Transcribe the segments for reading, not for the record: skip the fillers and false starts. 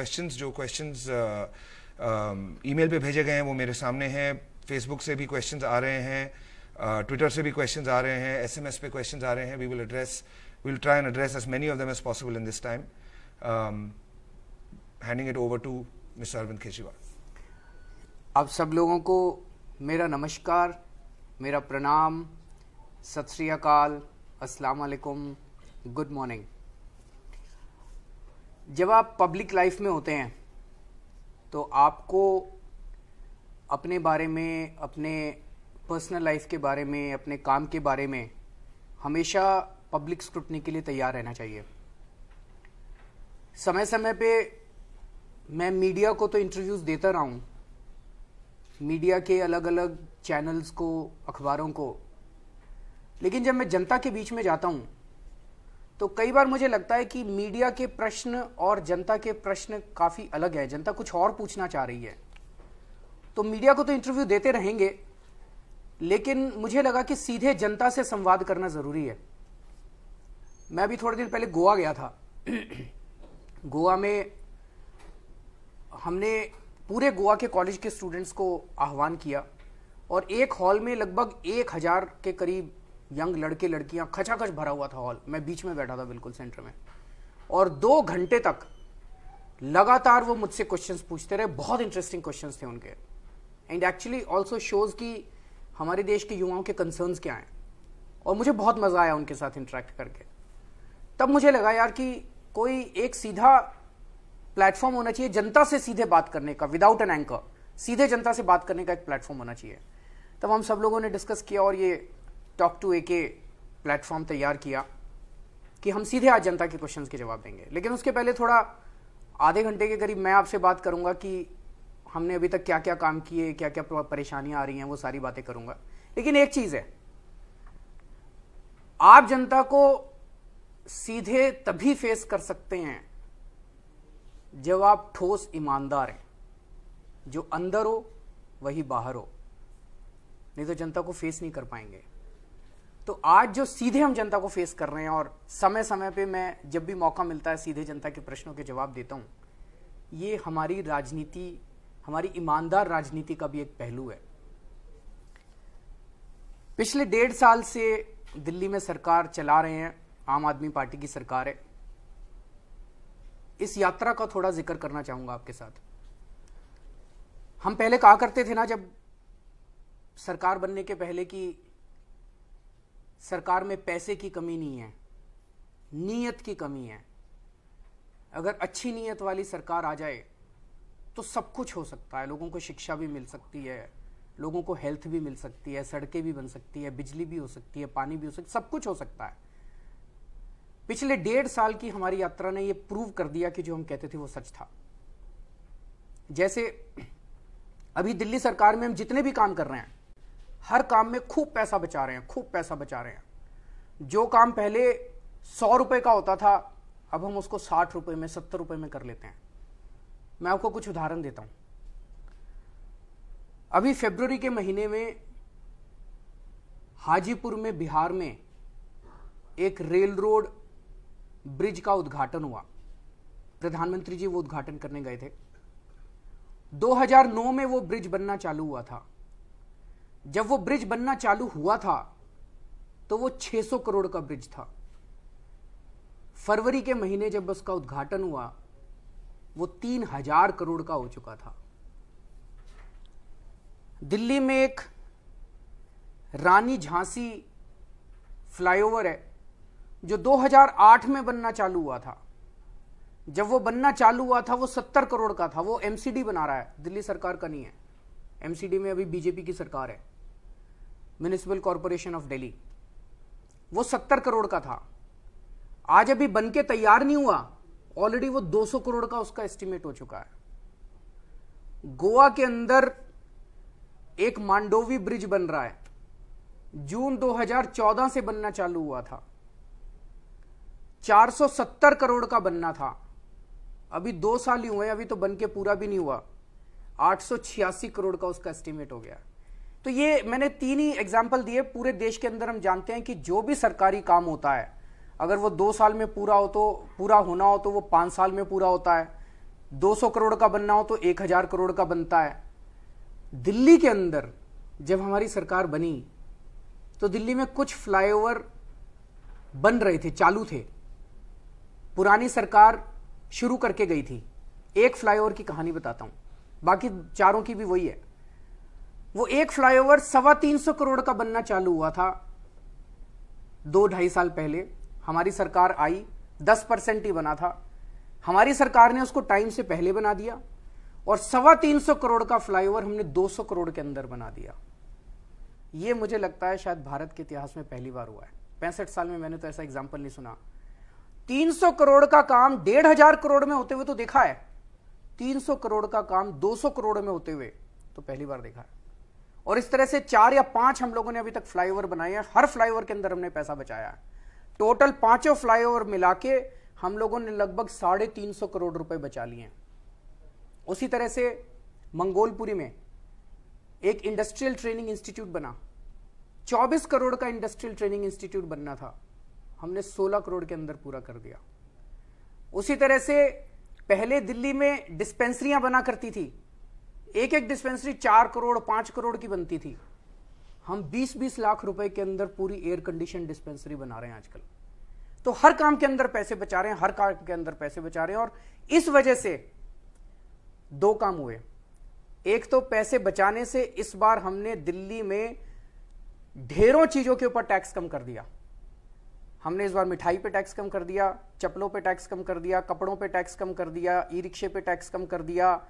Questions email पे भेजे गए हैं वो मेरे सामने हैं, फेसबुक से भी क्वेश्चंस आ रहे हैं, ट्विटर से भी क्वेश्चंस आ रहे हैं, एसएमएस पे क्वेश्चंस आ रहे हैं. We will try and address as many of them as possible in this time. Handing it over to mister Arvind Kejriwal. आप सब लोगों को मेरा नमस्कार, मेरा प्रणाम, सत श्री अकाल, अस्सलाम वालेकुम, गुड मॉर्निंग. जब आप पब्लिक लाइफ में होते हैं तो आपको अपने बारे में, अपने पर्सनल लाइफ के बारे में, अपने काम के बारे में हमेशा पब्लिक स्क्रूटनी के लिए तैयार रहना चाहिए. समय समय पे मैं मीडिया को तो इंटरव्यूज़ देता रहा हूँ, मीडिया के अलग अलग चैनल्स को, अखबारों को, लेकिन जब मैं जनता के बीच में जाता हूँ तो कई बार मुझे लगता है कि मीडिया के प्रश्न और जनता के प्रश्न काफ़ी अलग है. जनता कुछ और पूछना चाह रही है, तो मीडिया को तो इंटरव्यू देते रहेंगे, लेकिन मुझे लगा कि सीधे जनता से संवाद करना ज़रूरी है. मैं अभी थोड़े दिन पहले गोवा गया था. गोवा में हमने पूरे गोवा के कॉलेज के स्टूडेंट्स को आह्वान किया और एक हॉल में लगभग 1000 के करीब यंग लड़के लड़कियां, खचाखच भरा हुआ था हॉल. मैं बीच में बैठा था, बिल्कुल सेंटर में, और 2 घंटे तक लगातार वो मुझसे क्वेश्चंस पूछते रहे. बहुत इंटरेस्टिंग क्वेश्चंस थे उनके, एंड एक्चुअली ऑल्सो शोज कि हमारे देश के युवाओं के कंसर्न्स क्या हैं, और मुझे बहुत मजा आया उनके साथ इंटरेक्ट करके. तब मुझे लगा यार कि कोई एक सीधा प्लेटफॉर्म होना चाहिए जनता से सीधे बात करने का, विदाउट एन एंकर, सीधे जनता से बात करने का एक प्लेटफॉर्म होना चाहिए. तब हम सब लोगों ने डिस्कस किया और ये टॉक टू एके प्लेटफॉर्म तैयार किया कि हम सीधे आज जनता के क्वेश्चंस के जवाब देंगे. लेकिन उसके पहले थोड़ा आधे घंटे के करीब मैं आपसे बात करूंगा कि हमने अभी तक क्या क्या काम किए, क्या क्या परेशानियां आ रही हैं, वो सारी बातें करूंगा. लेकिन एक चीज है, आप जनता को सीधे तभी फेस कर सकते हैं जब आप ठोस ईमानदार हैं. जो अंदर हो वही बाहर हो, नहीं तो जनता को फेस नहीं कर पाएंगे. तो आज जो सीधे हम जनता को फेस कर रहे हैं, और समय समय पे मैं जब भी मौका मिलता है सीधे जनता के प्रश्नों के जवाब देता हूं, ये हमारी राजनीति, हमारी ईमानदार राजनीति का भी एक पहलू है. पिछले 1.5 साल से दिल्ली में सरकार चला रहे हैं, आम आदमी पार्टी की सरकार है. इस यात्रा का थोड़ा जिक्र करना चाहूंगा आपके साथ. हम पहले कहा करते थे ना, जब सरकार बनने के पहले, कि सरकार में पैसे की कमी नहीं है, नीयत की कमी है. अगर अच्छी नीयत वाली सरकार आ जाए तो सब कुछ हो सकता है. लोगों को शिक्षा भी मिल सकती है, लोगों को हेल्थ भी मिल सकती है, सड़कें भी बन सकती है, बिजली भी हो सकती है, पानी भी हो सकता है, सब कुछ हो सकता है. पिछले 1.5 साल की हमारी यात्रा ने यह प्रूव कर दिया कि जो हम कहते थे वो सच था. जैसे अभी दिल्ली सरकार में हम जितने भी काम कर रहे हैं, हर काम में खूब पैसा बचा रहे हैं, खूब पैसा बचा रहे हैं. जो काम पहले 100 रुपए का होता था, अब हम उसको 60 रुपए में, 70 रुपए में कर लेते हैं. मैं आपको कुछ उदाहरण देता हूं. अभी फरवरी के महीने में हाजीपुर में, बिहार में, एक रेल रोड ब्रिज का उद्घाटन हुआ. प्रधानमंत्री जी वो उद्घाटन करने गए थे. 2009 में वो ब्रिज बनना चालू हुआ था. जब वो ब्रिज बनना चालू हुआ था तो वो 600 करोड़ का ब्रिज था. फरवरी के महीने जब उसका उद्घाटन हुआ, वो 3000 करोड़ का हो चुका था. दिल्ली में एक रानी झांसी फ्लाईओवर है जो 2008 में बनना चालू हुआ था. जब वो बनना चालू हुआ था वो 70 करोड़ का था. वो एमसीडी बना रहा है, दिल्ली सरकार का नहीं है. एमसीडी में अभी बीजेपी की सरकार है, म्युनिसिपल कॉरपोरेशन ऑफ दिल्ली. वो 70 करोड़ का था. आज अभी बन के तैयार नहीं हुआ, ऑलरेडी वो 200 करोड़ का उसका एस्टिमेट हो चुका है. गोवा के अंदर एक मांडोवी ब्रिज बन रहा है, जून 2014 से बनना चालू हुआ था. 470 करोड़ का बनना था, अभी 2 साल ही हुए, अभी तो बन के पूरा भी नहीं हुआ. 886 करोड़ का उसका एस्टिमेट हो गया. तो ये मैंने 3 ही एग्जाम्पल दिए. पूरे देश के अंदर हम जानते हैं कि जो भी सरकारी काम होता है, अगर वो 2 साल में पूरा हो तो, पूरा होना हो तो वो 5 साल में पूरा होता है. 200 करोड़ का बनना हो तो 1000 करोड़ का बनता है। दिल्ली के अंदर जब हमारी सरकार बनी तो दिल्ली में कुछ फ्लाईओवर बन रहे थे, चालू थे, पुरानी सरकार शुरू करके गई थी। एक फ्लाईओवर की कहानी बताता हूं, बाकी चारों की भी वही है। वो एक फ्लाईओवर 325 करोड़ का बनना चालू हुआ था 2-2.5 साल पहले। हमारी सरकार आई, 10% ही बना था। हमारी सरकार ने उसको टाइम से पहले बना दिया और 325 करोड़ का फ्लाईओवर हमने 200 करोड़ के अंदर बना दिया। ये मुझे लगता है शायद भारत के इतिहास में पहली बार हुआ है। 65 साल में मैंने तो ऐसा एग्जाम्पल नहीं सुना। 300 करोड़ का काम 1,500 करोड़ में होते हुए तो देखा है, 300 करोड़ का काम 200 करोड़ में होते हुए तो पहली बार देखा है। और इस तरह से 4 या 5 हम लोगों ने अभी तक फ्लाईओवर बनाए हैं। हर फ्लाईओवर के अंदर हमने पैसा बचाया है। टोटल 5 फ्लाईओवर मिला के हम लोगों ने लगभग 350 करोड़ रुपए बचा लिए हैं। उसी तरह से मंगोलपुरी में एक इंडस्ट्रियल ट्रेनिंग इंस्टीट्यूट बना, 24 करोड़ का इंडस्ट्रियल ट्रेनिंग इंस्टीट्यूट बनना था, हमने 16 करोड़ के अंदर पूरा कर दिया। उसी तरह से पहले दिल्ली में डिस्पेंसरियां बना करती थी, एक एक डिस्पेंसरी 4 करोड़ 5 करोड़ की बनती थी। हम 20-20 लाख रुपए के अंदर पूरी एयर कंडीशन डिस्पेंसरी बना रहे हैं आजकल। तो हर काम के अंदर पैसे बचा रहे हैं, हर काम के अंदर पैसे बचा रहे हैं। और इस वजह से 2 काम हुए। एक तो पैसे बचाने से इस बार हमने दिल्ली में ढेरों चीजों के ऊपर टैक्स कम कर दिया। हमने इस बार मिठाई पे टैक्स कम कर दिया, चप्पलों पे टैक्स कम कर दिया, कपड़ों पे टैक्स कम कर दिया, ई रिक्शे पे टैक्स कम कर दिया,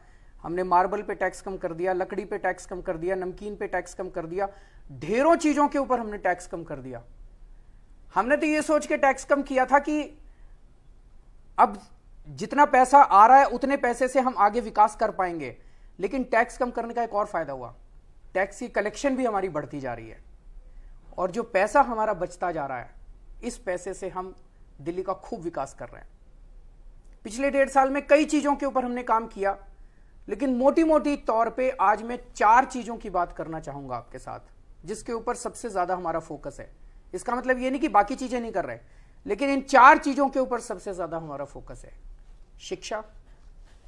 हमने मार्बल पे टैक्स कम कर दिया, लकड़ी पे टैक्स कम कर दिया, नमकीन पे टैक्स कम कर दिया। ढेरों चीजों के ऊपर हमने टैक्स कम कर दिया। हमने तो ये सोच के टैक्स कम किया था कि अब जितना पैसा आ रहा है उतने पैसे से हम आगे विकास कर पाएंगे। लेकिन टैक्स कम करने का एक और फायदा हुआ, टैक्स की कलेक्शन भी हमारी बढ़ती जा रही है और जो पैसा हमारा बचता जा रहा है, इस पैसे से हम दिल्ली का खूब विकास कर रहे हैं। पिछले 1.5 साल में कई चीजों के ऊपर हमने काम किया, लेकिन मोटी मोटी तौर पे आज मैं 4 चीजों की बात करना चाहूंगा आपके साथ, जिसके ऊपर सबसे ज्यादा हमारा फोकस है। इसका मतलब ये नहीं कि बाकी चीजें नहीं कर रहे, लेकिन इन 4 चीजों के ऊपर सबसे ज्यादा हमारा फोकस है। शिक्षा,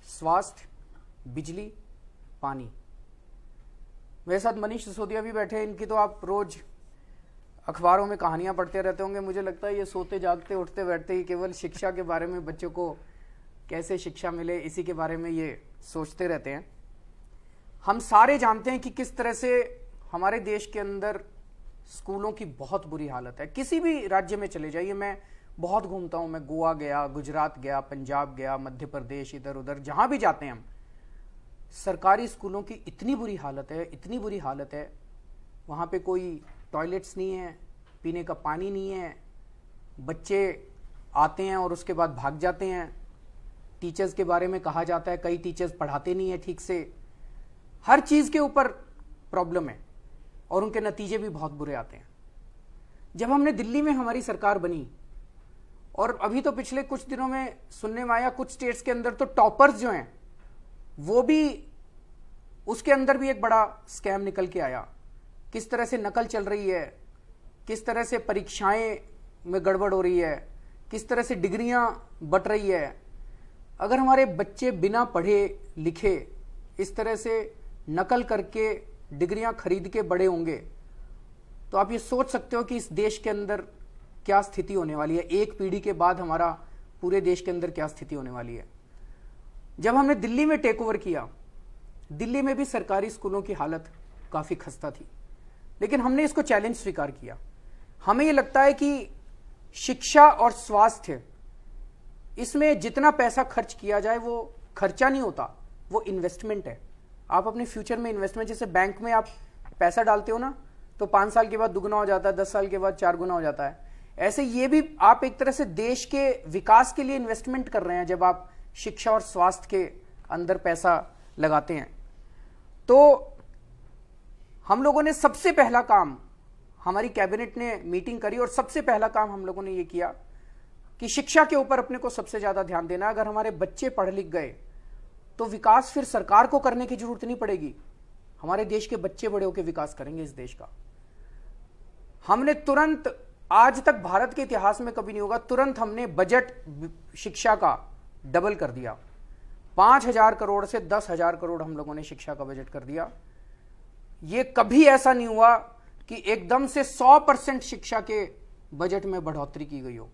स्वास्थ्य, बिजली, पानी। मेरे साथ मनीष सिसोदिया भी बैठे, इनकी तो आप रोज अखबारों में कहानियां पढ़ते रहते होंगे। मुझे लगता है ये सोते जागते उठते बैठते ही केवल शिक्षा के बारे में, बच्चों को कैसे शिक्षा मिले, इसी के बारे में ये सोचते रहते हैं। हम सारे जानते हैं कि किस तरह से हमारे देश के अंदर स्कूलों की बहुत बुरी हालत है। किसी भी राज्य में चले जाइए, मैं बहुत घूमता हूं, मैं गोवा गया, गुजरात गया, पंजाब गया, मध्य प्रदेश, इधर उधर जहां भी जाते हैं हम, सरकारी स्कूलों की इतनी बुरी हालत है, इतनी बुरी हालत है। वहां पे कोई टॉयलेट्स नहीं है, पीने का पानी नहीं है, बच्चे आते हैं और उसके बाद भाग जाते हैं। टीचर्स के बारे में कहा जाता है कई टीचर्स पढ़ाते नहीं है ठीक से। हर चीज के ऊपर प्रॉब्लम है और उनके नतीजे भी बहुत बुरे आते हैं। जब हमने दिल्ली में हमारी सरकार बनी, और अभी तो पिछले कुछ दिनों में सुनने में आया कुछ स्टेट्स के अंदर तो टॉपर्स जो हैं वो भी, उसके अंदर भी एक बड़ा स्कैम निकल के आया। किस तरह से नकल चल रही है, किस तरह से परीक्षाएं में गड़बड़ हो रही है, किस तरह से डिग्रियां बट रही है। अगर हमारे बच्चे बिना पढ़े लिखे इस तरह से नकल करके डिग्रियां खरीद के बड़े होंगे, तो आप ये सोच सकते हो कि इस देश के अंदर क्या स्थिति होने वाली है। एक पीढ़ी के बाद हमारा पूरे देश के अंदर क्या स्थिति होने वाली है। जब हमने दिल्ली में टेक ओवर किया, दिल्ली में भी सरकारी स्कूलों की हालत काफी खस्ता थी, लेकिन हमने इसको चैलेंज स्वीकार किया। हमें यह लगता है कि शिक्षा और स्वास्थ्य, इसमें जितना पैसा खर्च किया जाए वो खर्चा नहीं होता, वो इन्वेस्टमेंट है। आप अपने फ्यूचर में इन्वेस्टमेंट, जैसे बैंक में आप पैसा डालते हो ना, तो 5 साल के बाद दुगना हो जाता है, 10 साल के बाद 4 गुना हो जाता है। ऐसे ये भी आप एक तरह से देश के विकास के लिए इन्वेस्टमेंट कर रहे हैं जब आप शिक्षा और स्वास्थ्य के अंदर पैसा लगाते हैं। तो हम लोगों ने सबसे पहला काम, हमारी कैबिनेट ने मीटिंग करी और सबसे पहला काम हम लोगों ने ये किया कि शिक्षा के ऊपर अपने को सबसे ज्यादा ध्यान देना। अगर हमारे बच्चे पढ़ लिख गए तो विकास फिर सरकार को करने की जरूरत नहीं पड़ेगी, हमारे देश के बच्चे बड़े होकर विकास करेंगे इस देश का। हमने तुरंत, आज तक भारत के इतिहास में कभी नहीं होगा, तुरंत हमने बजट शिक्षा का डबल कर दिया। 5,000 करोड़ से 10,000 करोड़ हम लोगों ने शिक्षा का बजट कर दिया। ये कभी ऐसा नहीं हुआ कि एकदम से 100% शिक्षा के बजट में बढ़ोतरी की गई हो।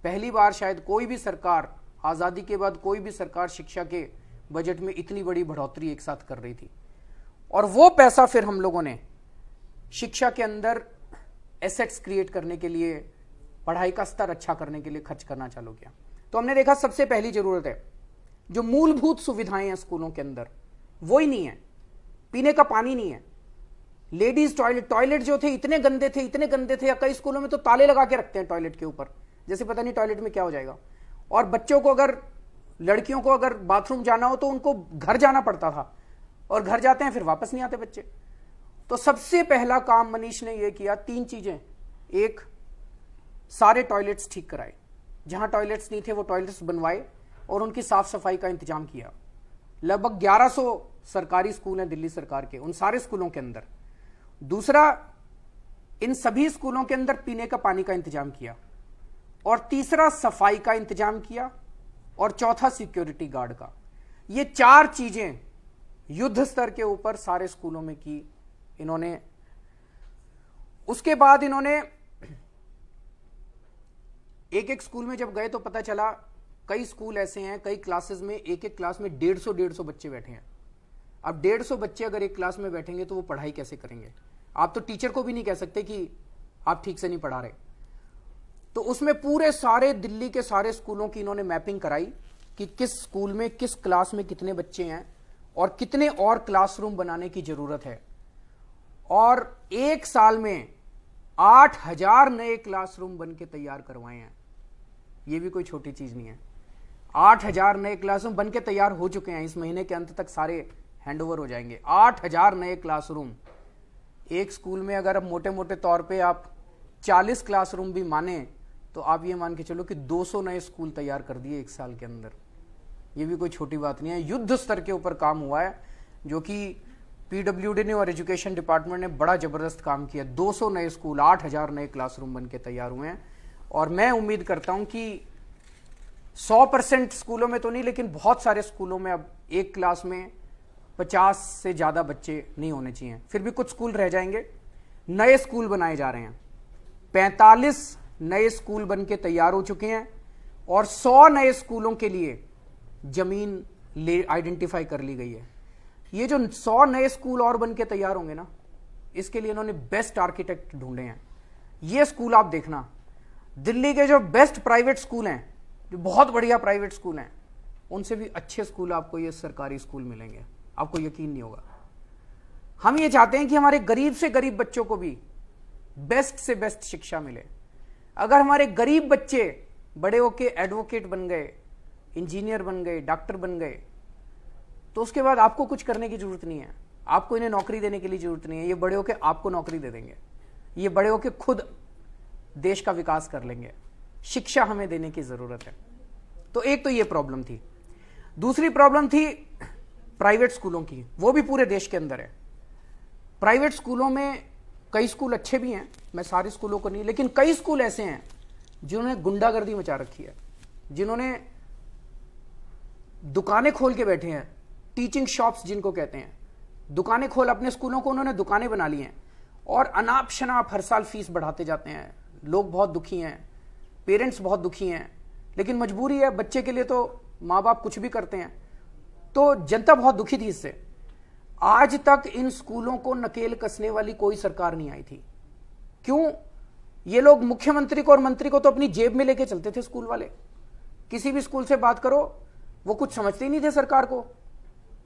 पहली बार शायद कोई भी सरकार, आजादी के बाद कोई भी सरकार शिक्षा के बजट में इतनी बड़ी बढ़ोतरी एक साथ कर रही थी। और वो पैसा फिर हम लोगों ने शिक्षा के अंदर एसेट्स क्रिएट करने के लिए, पढ़ाई का स्तर अच्छा करने के लिए खर्च करना चालू किया। तो हमने देखा सबसे पहली जरूरत है जो मूलभूत सुविधाएं हैं स्कूलों के अंदर, वो ही नहीं है। पीने का पानी नहीं है, लेडीज टॉयलेट जो थे इतने गंदे थे, या कई स्कूलों में तो ताले लगा के रखते हैं टॉयलेट के ऊपर, जैसे पता नहीं टॉयलेट में क्या हो जाएगा। और बच्चों को, अगर लड़कियों को अगर बाथरूम जाना हो तो उनको घर जाना पड़ता था, और घर जाते हैं फिर वापस नहीं आते बच्चे। तो सबसे पहला काम मनीष ने यह किया, 3 चीजें। एक, सारे टॉयलेट्स ठीक कराए, जहां टॉयलेट्स नहीं थे वो टॉयलेट्स बनवाए और उनकी साफ सफाई का इंतजाम किया। लगभग 1100 सरकारी स्कूल हैं दिल्ली सरकार के, उन सारे स्कूलों के अंदर। दूसरा, इन सभी स्कूलों के अंदर पीने का पानी का इंतजाम किया। और तीसरा, सफाई का इंतजाम किया। और चौथा, सिक्योरिटी गार्ड का। ये 4 चीजें युद्ध स्तर के ऊपर सारे स्कूलों में की इन्होंने। उसके बाद इन्होंने एक स्कूल में जब गए तो पता चला कई स्कूल ऐसे हैं, कई क्लासेस में एक क्लास में 150 बच्चे बैठे हैं। अब 150 बच्चे अगर एक क्लास में बैठेंगे तो वो पढ़ाई कैसे करेंगे? आप तो टीचर को भी नहीं कह सकते कि आप ठीक से नहीं पढ़ा रहे। तो उसमें पूरे सारे दिल्ली के सारे स्कूलों की इन्होंने मैपिंग कराई कि किस स्कूल में किस क्लास में कितने बच्चे हैं और कितने और क्लासरूम बनाने की जरूरत है। और 1 साल में 8,000 नए क्लासरूम बन के तैयार करवाए हैं। ये भी कोई छोटी चीज नहीं है। 8,000 नए क्लासरूम बन के तैयार हो चुके हैं, इस महीने के अंत तक सारे हैंडओवर हो जाएंगे। 8,000 नए क्लासरूम एक स्कूल में। अगर अब मोटे मोटे तौर पे आप 40 क्लासरूम भी माने तो आप ये मान के चलो कि 200 नए स्कूल तैयार कर दिए 1 साल के अंदर। ये भी कोई छोटी बात नहीं है। युद्ध स्तर के ऊपर काम हुआ है, जो कि पीडब्ल्यूडी ने और एजुकेशन डिपार्टमेंट ने बड़ा जबरदस्त काम किया। 200 नए स्कूल, 8,000 नए क्लासरूम बन के तैयार हुए हैं। और मैं उम्मीद करता हूं कि 100% स्कूलों में तो नहीं, लेकिन बहुत सारे स्कूलों में अब एक क्लास में 50 से ज्यादा बच्चे नहीं होने चाहिए। फिर भी कुछ स्कूल रह जाएंगे। नए स्कूल बनाए जा रहे हैं। 45 नए स्कूल बन के तैयार हो चुके हैं और 100 नए स्कूलों के लिए जमीन आइडेंटिफाई कर ली गई है। ये जो 100 नए स्कूल और बन के तैयार होंगे ना, इसके लिए इन्होंने बेस्ट आर्किटेक्ट ढूंढे हैं। ये स्कूल आप देखना, दिल्ली के जो बेस्ट प्राइवेट स्कूल हैं, जो बहुत बढ़िया प्राइवेट स्कूल हैं, उनसे भी अच्छे स्कूल आपको ये सरकारी स्कूल मिलेंगे। आपको यकीन नहीं होगा। हम ये चाहते हैं कि हमारे गरीब से गरीब बच्चों को भी बेस्ट से बेस्ट शिक्षा मिले। अगर हमारे गरीब बच्चे बड़े होके एडवोकेट बन गए, इंजीनियर बन गए, डॉक्टर बन गए, तो उसके बाद आपको कुछ करने की जरूरत नहीं है। आपको इन्हें नौकरी देने के लिए जरूरत नहीं है। ये बड़े होके आपको नौकरी दे देंगे। ये बड़े होके खुद देश का विकास कर लेंगे। शिक्षा हमें देने की जरूरत है। तो एक तो ये प्रॉब्लम थी। दूसरी प्रॉब्लम थी प्राइवेट स्कूलों की। वो भी पूरे देश के अंदर है। प्राइवेट स्कूलों में कई स्कूल अच्छे भी हैं, मैं सारे स्कूलों को नहीं, लेकिन कई स्कूल ऐसे हैं जिन्होंने गुंडागर्दी मचा रखी है, जिन्होंने दुकानें खोल के बैठे हैं, टीचिंग शॉप्स जिनको कहते हैं। दुकानें खोल, अपने स्कूलों को उन्होंने दुकानें बना ली हैं और अनाप शनाप हर साल फीस बढ़ाते जाते हैं। लोग बहुत दुखी हैं, पेरेंट्स बहुत दुखी हैं, लेकिन मजबूरी है, बच्चे के लिए तो माँ बाप कुछ भी करते हैं। तो जनता बहुत दुखी थी इससे। आज तक इन स्कूलों को नकेल कसने वाली कोई सरकार नहीं आई थी। क्यों? ये लोग मुख्यमंत्री को और मंत्री को तो अपनी जेब में लेके चलते थे स्कूल वाले। किसी भी स्कूल से बात करो, वो कुछ समझते ही नहीं थे सरकार को।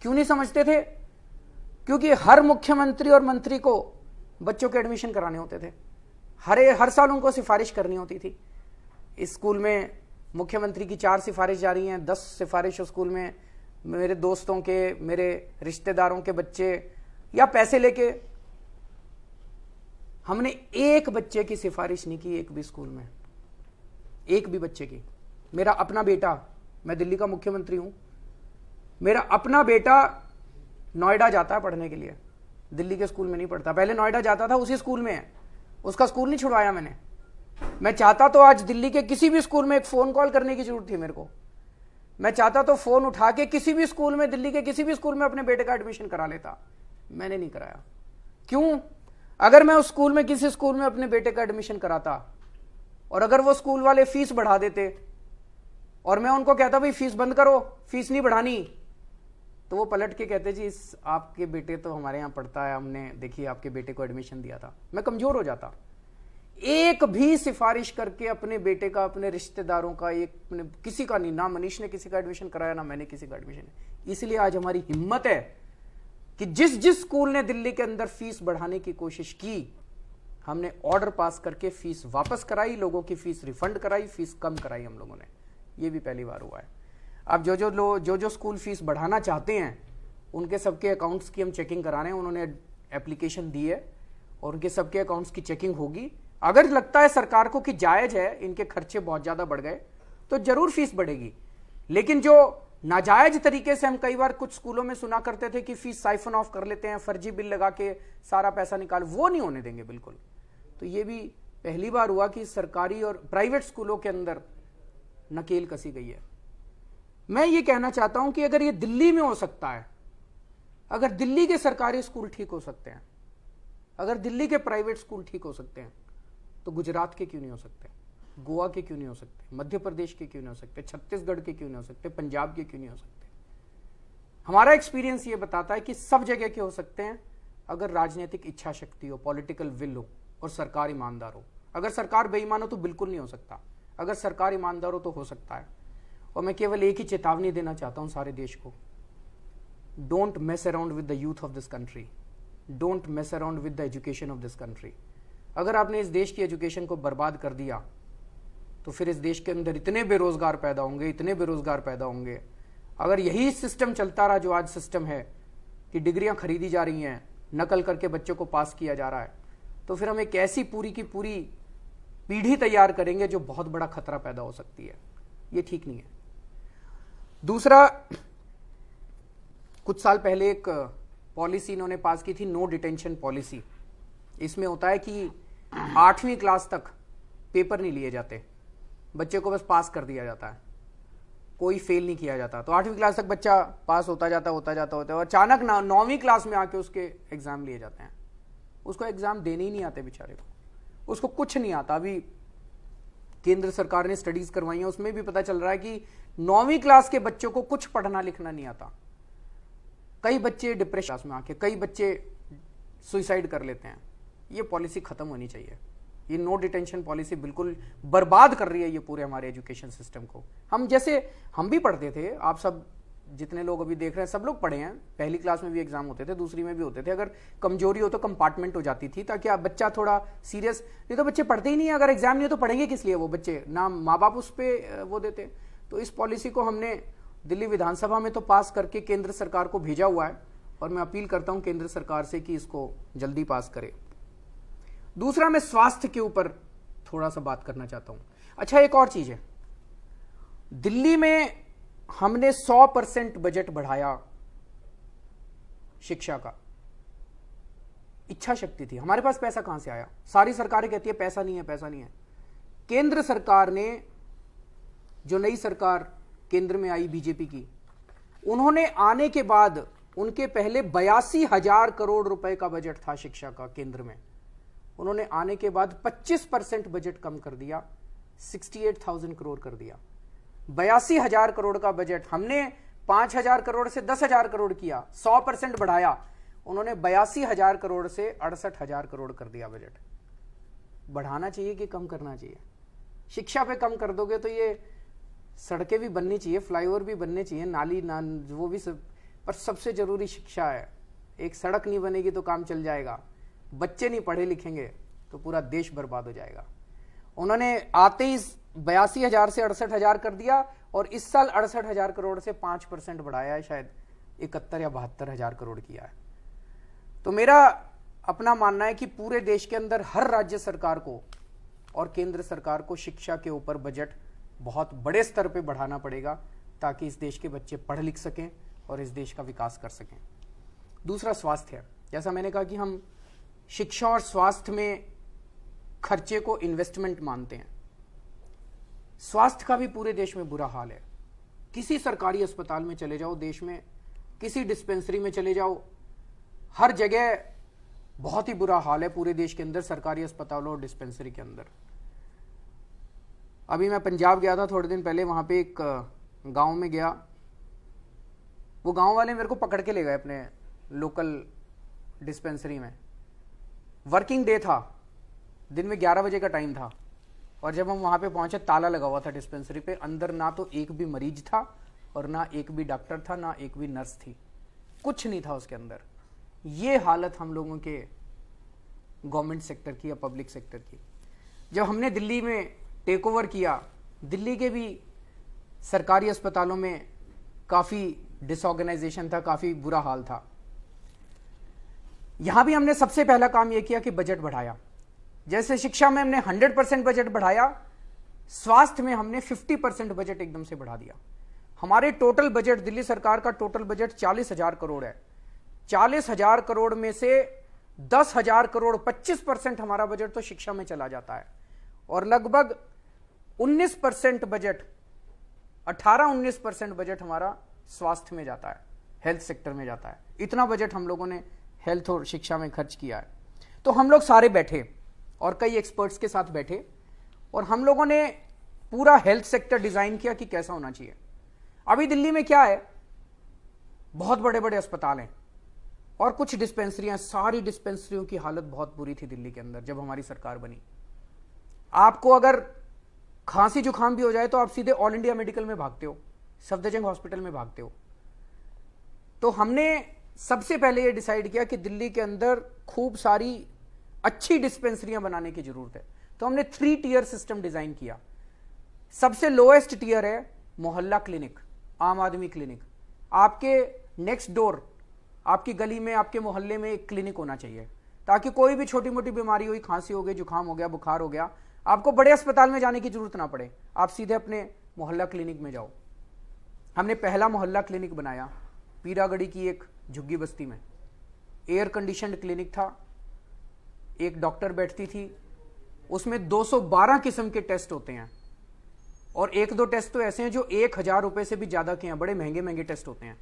क्यों नहीं समझते थे? क्योंकि हर मुख्यमंत्री और मंत्री को बच्चों के एडमिशन कराने होते थे। हर साल उनको सिफारिश करनी होती थी। इस स्कूल में मुख्यमंत्री की 4 सिफारिश जारी हैं, 10 सिफारिश उस स्कूल में मेरे दोस्तों के, मेरे रिश्तेदारों के बच्चे या पैसे लेके। हमने एक बच्चे की सिफारिश नहीं की एक भी स्कूल में, एक भी बच्चे की। मेरा अपना बेटा, मैं दिल्ली का मुख्यमंत्री हूं, मेरा अपना बेटा नोएडा जाता है पढ़ने के लिए, दिल्ली के स्कूल में नहीं पढ़ता। पहले नोएडा जाता था, उसी स्कूल में है, उसका स्कूल नहीं छुड़वाया मैंने। मैं चाहता तो आज दिल्ली के किसी भी स्कूल में एक फोन कॉल करने की जरूरत थी मेरे को, मैं चाहता तो फोन उठा के किसी भी स्कूल में, दिल्ली के किसी भी स्कूल में अपने बेटे का एडमिशन करा लेता। मैंने नहीं कराया। क्यों? अगर मैं उस स्कूल में, किसी स्कूल में अपने बेटे का एडमिशन कराता और अगर वो स्कूल वाले फीस बढ़ा देते और मैं उनको कहता भाई फीस बंद करो, फीस नहीं बढ़ानी, तो वो पलट के कहते जी इस आपके बेटे तो हमारे यहां पढ़ता है, हमने देखिए आपके बेटे को एडमिशन दिया था। मैं कमजोर हो जाता। एक भी सिफारिश करके अपने बेटे का, अपने रिश्तेदारों का, एक किसी का नहीं, ना मनीष ने किसी का एडमिशन कराया, ना मैंने किसी का एडमिशन। इसलिए आज हमारी हिम्मत है कि जिस जिस स्कूल ने दिल्ली के अंदर फीस बढ़ाने की कोशिश की, हमने ऑर्डर पास करके फीस वापस कराई, लोगों की फीस रिफंड कराई, फीस कम कराई हम लोगों ने। ये भी पहली बार हुआ है। अब जो स्कूल फीस बढ़ाना चाहते हैं उनके सबके अकाउंट्स की हम चेकिंग करा रहे हैं। उन्होंने एप्लीकेशन दी है और उनके सबके अकाउंट्स की चेकिंग होगी। अगर लगता है सरकार को कि जायज है, इनके खर्चे बहुत ज्यादा बढ़ गए, तो जरूर फीस बढ़ेगी। लेकिन जो नाजायज तरीके से हम कई बार कुछ स्कूलों में सुना करते थे कि फीस साइफन ऑफ कर लेते हैं, फर्जी बिल लगा के सारा पैसा निकाल, वो नहीं होने देंगे बिल्कुल। तो ये भी पहली बार हुआ कि सरकारी और प्राइवेट स्कूलों के अंदर नकेल कसी गई है। मैं ये कहना चाहता हूं कि अगर ये दिल्ली में हो सकता है, अगर दिल्ली के सरकारी स्कूल ठीक हो सकते हैं, अगर दिल्ली के प्राइवेट स्कूल ठीक हो सकते हैं, तो गुजरात के क्यों नहीं हो सकते? गोवा के क्यों नहीं हो सकते? मध्य प्रदेश के क्यों नहीं हो सकते? छत्तीसगढ़ के क्यों नहीं हो सकते? पंजाब के क्यों नहीं हो सकते? हमारा एक्सपीरियंस ये बताता है कि सब जगह के हो सकते हैं अगर राजनीतिक इच्छा शक्ति हो, पॉलिटिकल विल हो और सरकार ईमानदार हो। अगर सरकार बेईमान हो तो बिल्कुल नहीं हो सकता। अगर सरकार ईमानदार हो तो हो सकता है। और मैं केवल एक ही चेतावनी देना चाहता हूं सारे देश को, don't mess around with the youth of this country, don't mess around with the education of this country. अगर आपने इस देश की एजुकेशन को बर्बाद कर दिया तो फिर इस देश के अंदर इतने बेरोजगार पैदा होंगे, इतने बेरोजगार पैदा होंगे। अगर यही सिस्टम चलता रहा जो आज सिस्टम है कि डिग्रियां खरीदी जा रही हैं, नकल करके बच्चों को पास किया जा रहा है, तो फिर हम एक ऐसी पूरी की पूरी पीढ़ी तैयार करेंगे जो बहुत बड़ा खतरा पैदा हो सकती है। ये ठीक नहीं है। दूसरा, कुछ साल पहले एक पॉलिसी इन्होंने पास की थी, नो डिटेंशन पॉलिसी। इसमें होता है कि 8वीं क्लास तक पेपर नहीं लिए जाते, बच्चे को बस पास कर दिया जाता है, कोई फेल नहीं किया जाता। तो 8वीं क्लास तक बच्चा पास होता जाता और अचानक 9वीं क्लास में आके उसके एग्जाम लिए जाते हैं। उसको एग्जाम देने ही नहीं आते बेचारे को, उसको कुछ नहीं आता। अभी केंद्र सरकार ने स्टडीज करवाई है, उसमें भी पता चल रहा है कि 9वीं क्लास के बच्चों को कुछ पढ़ना लिखना नहीं आता। कई बच्चे डिप्रेशन क्लास में आके, कई बच्चे सुसाइड कर लेते हैं। ये पॉलिसी खत्म होनी चाहिए। ये नो डिटेंशन पॉलिसी बिल्कुल बर्बाद कर रही है ये पूरे हमारे एजुकेशन सिस्टम को। हम भी पढ़ते थे, आप सब जितने लोग अभी देख रहे हैं सब लोग पढ़े हैं। पहली क्लास में भी एग्जाम होते थे, दूसरी में भी होते थे। अगर कमजोरी हो तो कंपार्टमेंट हो जाती थी ताकि आप बच्चा थोड़ा सीरियस, नहीं तो बच्चे पढ़ते ही नहीं। अगर एग्जाम नहीं हो तो पढ़ेंगे किस लिए वो बच्चे, ना माँ बाप उस पर वो देते। तो इस पॉलिसी को हमने दिल्ली विधानसभा में तो पास करके केंद्र सरकार को भेजा हुआ है और मैं अपील करता हूं केंद्र सरकार से कि इसको जल्दी पास करे। दूसरा, मैं स्वास्थ्य के ऊपर थोड़ा सा बात करना चाहता हूं। अच्छा, एक और चीज है, दिल्ली में हमने 100% बजट बढ़ाया शिक्षा का। इच्छा शक्ति थी, हमारे पास पैसा कहां से आया? सारी सरकारें कहती है पैसा नहीं है, पैसा नहीं है। केंद्र सरकार ने, जो नई सरकार केंद्र में आई बीजेपी की, उन्होंने आने के बाद, उनके पहले 82,000 करोड़ रुपए का बजट था शिक्षा का केंद्र में। उन्होंने आने के बाद 25% बजट कम कर दिया, 68,000 करोड़ कर दिया। 82,000 करोड़ का बजट हमने 5,000 करोड़ से 10,000 करोड़ किया, 100% बढ़ाया। उन्होंने 82,000 करोड़ से 68,000 करोड़ कर दिया बजट। बढ़ाना चाहिए कि कम करना चाहिए? शिक्षा पे कम कर दोगे तो ये सड़कें भी बननी चाहिए, फ्लाईओवर भी बनने चाहिए, नाली वो भी सब, पर सबसे जरूरी शिक्षा है। एक सड़क नहीं बनेगी तो काम चल जाएगा, बच्चे नहीं पढ़े लिखेंगे तो पूरा देश बर्बाद हो जाएगा। उन्होंने आते ही 82,000 से 68,000 कर दिया और इस साल 68,000 करोड़ से 5% बढ़ाया है, शायद 71 या 72,000 करोड़ किया है। तो मेरा अपना मानना है कि पूरे देश के अंदर हर राज्य सरकार को और केंद्र सरकार को शिक्षा के ऊपर बजट बहुत बड़े स्तर पे बढ़ाना पड़ेगा ताकि इस देश के बच्चे पढ़ लिख सकें और इस देश का विकास कर सकें। दूसरा, स्वास्थ्य है। जैसा मैंने कहा कि हम शिक्षा और स्वास्थ्य में खर्चे को इन्वेस्टमेंट मानते हैं। स्वास्थ्य का भी पूरे देश में बुरा हाल है। किसी सरकारी अस्पताल में चले जाओ देश में, किसी डिस्पेंसरी में चले जाओ, हर जगह बहुत ही बुरा हाल है पूरे देश के अंदर, सरकारी अस्पतालों और डिस्पेंसरी के अंदर। अभी मैं पंजाब गया था थोड़े दिन पहले, वहां पे एक गांव में गया, वो गांव वाले मेरे को पकड़ के ले गए अपने लोकल डिस्पेंसरी में। वर्किंग डे था, दिन में 11 बजे का टाइम था, और जब हम वहां पे पहुंचे ताला लगा हुआ था डिस्पेंसरी पे। अंदर ना तो एक भी मरीज था और ना एक भी डॉक्टर था, ना एक भी नर्स थी, कुछ नहीं था उसके अंदर। ये हालत हम लोगों के गवर्नमेंट सेक्टर की या पब्लिक सेक्टर की। जब हमने दिल्ली में टेक ओवर किया, दिल्ली के भी सरकारी अस्पतालों में काफी डिसऑर्गेनाइजेशन था, काफी बुरा हाल था। यहां भी हमने सबसे पहला काम यह किया कि बजट बढ़ाया। जैसे शिक्षा में हमने 100% बजट बढ़ाया, स्वास्थ्य में हमने 50% बजट एकदम से बढ़ा दिया। हमारे टोटल बजट, दिल्ली सरकार का टोटल बजट 40,000 करोड़ है। 40,000 करोड़ में से 10,000 करोड़, 25% हमारा बजट तो शिक्षा में चला जाता है, और लगभग 19% बजट, 18-19% बजट हमारा स्वास्थ्य में जाता है, हेल्थ सेक्टर में जाता है। इतना बजट हम लोगों ने हेल्थ और शिक्षा में खर्च किया है। तो हम लोग सारे बैठे और कई एक्सपर्ट्स के साथ बैठे, और हम लोगों ने पूरा हेल्थ सेक्टर डिजाइन किया कि कैसा होना चाहिए। अभी दिल्ली में क्या है, बहुत बड़े बड़े अस्पताल हैं और कुछ डिस्पेंसरियां, सारी डिस्पेंसरियों की हालत बहुत बुरी थी दिल्ली के अंदर जब हमारी सरकार बनी। आपको अगर खांसी जुकाम भी हो जाए तो आप सीधे ऑल इंडिया मेडिकल में भागते हो, सफदरजंग हॉस्पिटल में भागते हो। तो हमने सबसे पहले यह डिसाइड किया कि दिल्ली के अंदर खूब सारी अच्छी डिस्पेंसरियां बनाने की जरूरत है। तो हमने 3 टियर सिस्टम डिजाइन किया। सबसे लोएस्ट टियर है मोहल्ला क्लिनिक, आम आदमी क्लिनिक। आपके नेक्स्ट डोर, आपकी गली में, आपके मोहल्ले में एक क्लिनिक होना चाहिए, ताकि कोई भी छोटी मोटी बीमारी हुई, खांसी हो गई, जुकाम हो गया, बुखार हो गया, आपको बड़े अस्पताल में जाने की जरूरत ना पड़े, आप सीधे अपने मोहल्ला क्लिनिक में जाओ। हमने पहला मोहल्ला क्लिनिक बनाया पीरागढ़ी की एक झुग्गी बस्ती में। एयर कंडीशनड क्लिनिक था, एक डॉक्टर बैठती थी, उसमें 212 किस्म के टेस्ट होते हैं, और 1-2 टेस्ट तो ऐसे हैं जो 1,000 रुपए से भी ज्यादा के हैं, बड़े महंगे महंगे टेस्ट होते हैं।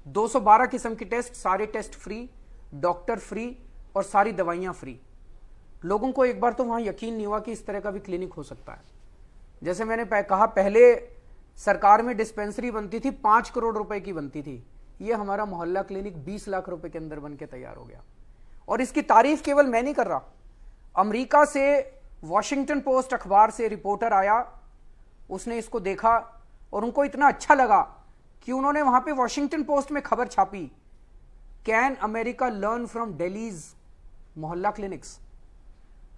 212 किस्म के टेस्ट, सारे टेस्ट फ्री, डॉक्टर फ्री, और सारी दवाइयां फ्री। लोगों को एक बार तो वहां यकीन नहीं हुआ कि इस तरह का भी क्लिनिक हो सकता है। जैसे मैंने कहा, पहले सरकार में डिस्पेंसरी बनती थी 5 करोड़ रुपए की बनती थी, ये हमारा मोहल्ला क्लिनिक 20 लाख रुपए के अंदर बन के तैयार हो गया। और इसकी तारीफ केवल मैं नहीं कर रहा, अमेरिका से वॉशिंगटन पोस्ट अखबार से रिपोर्टर आया, उसने इसको देखा और उनको इतना अच्छा लगा कि उन्होंने वहां पे वॉशिंगटन पोस्ट में खबर छापी, can America learn from Delhi's मोहल्ला क्लिनिक्स।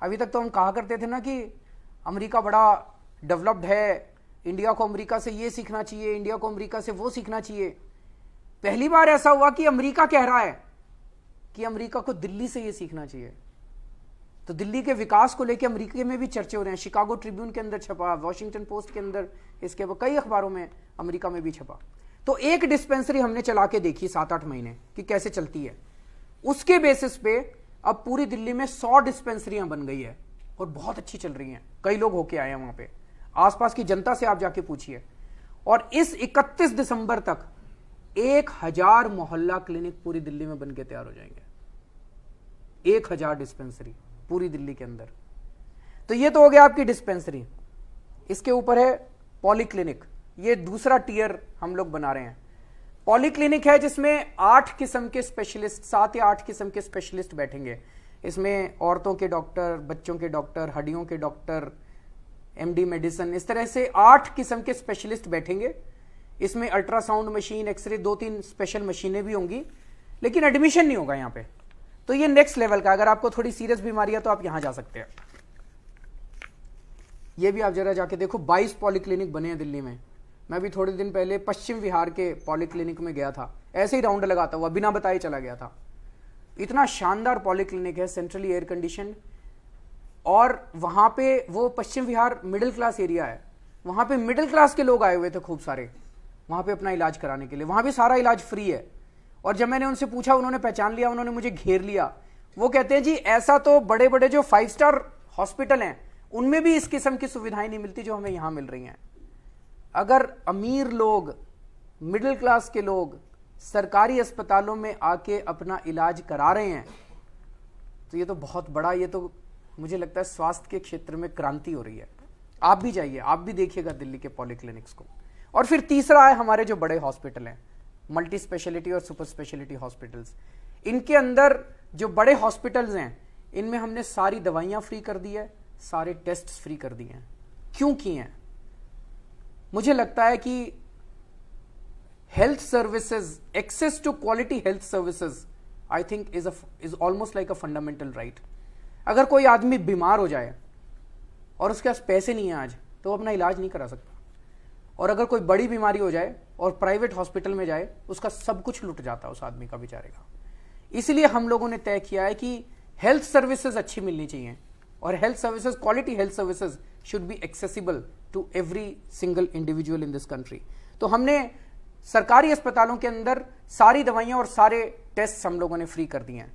अभी तक तो हम कहा करते थे ना कि अमेरिका बड़ा डेवलप्ड है, इंडिया को अमेरिका से ये सीखना चाहिए, इंडिया को अमेरिका से वो सीखना चाहिए। पहली बार ऐसा हुआ कि अमेरिका कह रहा है कि अमेरिका को दिल्ली से ये सीखना चाहिए। तो दिल्ली के विकास को लेकर अमेरिका में भी चर्चे हो रहे हैं। शिकागो ट्रिब्यून के अंदर छपा, वॉशिंगटन पोस्ट के अंदर, इसके कई अखबारों में अमेरिका में भी छपा। तो एक डिस्पेंसरी हमने चला के देखी 7-8 महीने कि कैसे चलती है। उसके बेसिस पे अब पूरी दिल्ली में 100 डिस्पेंसरियां बन गई है और बहुत अच्छी चल रही हैं। कई लोग होके आए हैं वहां पे, आसपास की जनता से आप जाके पूछिए। और इस 31 दिसंबर तक 1,000 मोहल्ला क्लिनिक पूरी दिल्ली में बन के तैयार हो जाएंगे। 1,000 डिस्पेंसरी पूरी दिल्ली के अंदर। तो ये तो हो गया आपकी डिस्पेंसरी। इसके ऊपर है पॉलीक्लिनिक, ये दूसरा टियर हम लोग बना रहे हैं। पॉलीक्लिनिक है जिसमें 8 किस्म के स्पेशलिस्ट, 7 या 8 किस्म के स्पेशलिस्ट बैठेंगे। इसमें औरतों के डॉक्टर, बच्चों के डॉक्टर, हड्डियों के डॉक्टर, एमडी मेडिसिन, इस तरह से 8 किस्म के स्पेशलिस्ट बैठेंगे। इसमें अल्ट्रासाउंड मशीन, एक्सरे, 2-3 स्पेशल मशीनें भी होंगी, लेकिन एडमिशन नहीं होगा यहाँ पे। तो ये नेक्स्ट लेवल का, अगर आपको थोड़ी सीरियस बीमारी है तो आप यहां जा सकते हैं। ये भी आप जरा जाके देखो, 22 पॉलीक्लिनिक बने हैं दिल्ली में। मैं भी थोड़े दिन पहले पश्चिम विहार के पॉलीक्लिनिक में गया था, ऐसे ही राउंड लगाता हुआ बिना बताए चला गया था। इतना शानदार पॉलीक्लिनिक है, सेंट्रली एयर कंडीशन। और वहां पे वो Paschim Vihar middle class area है, वहां पे मिडिल क्लास के लोग आए हुए थे खूब सारे वहां पे अपना इलाज कराने के लिए। वहां भी सारा इलाज फ्री है। और जब मैंने उनसे पूछा, उन्होंने पहचान लिया, उन्होंने मुझे घेर लिया। वो कहते हैं जी ऐसा तो बड़े बड़े जो 5 स्टार हॉस्पिटल हैं उनमें भी इस किस्म की सुविधाएं नहीं मिलती जो हमें यहां मिल रही हैं। अगर अमीर लोग मिडिल क्लास के लोग सरकारी अस्पतालों में आके अपना इलाज करा रहे हैं, तो ये तो बहुत बड़ा, ये तो मुझे लगता है स्वास्थ्य के क्षेत्र में क्रांति हो रही है। आप भी जाइए, आप भी देखिएगा दिल्ली के पॉलीक्लिनिक्स को। और फिर तीसरा है हमारे जो बड़े हॉस्पिटल हैं, मल्टी स्पेशलिटी और सुपर स्पेशलिटी हॉस्पिटल्स। इनके अंदर जो बड़े हॉस्पिटल्स हैं, इनमें हमने सारी दवाइयां फ्री कर दी है, सारे टेस्ट फ्री कर दिए हैं। क्यों किए हैं? मुझे लगता है कि health services, access to quality health services, I think is almost like a fundamental right. अगर कोई आदमी बीमार हो जाए और उसके पास पैसे नहीं है आज, तो वो अपना इलाज नहीं करा सकता। और अगर कोई बड़ी बीमारी हो जाए और प्राइवेट हॉस्पिटल में जाए, उसका सब कुछ लुट जाता है उस आदमी का, बेचारे का। इसलिए हम लोगों ने तय किया है कि हेल्थ सर्विसेज अच्छी मिलनी चाहिए, और health services, quality health services should be accessible to every single individual in this country. तो हमने सरकारी अस्पतालों के अंदर सारी दवाइयां और सारे टेस्ट हम लोगों ने फ्री कर दिए हैं।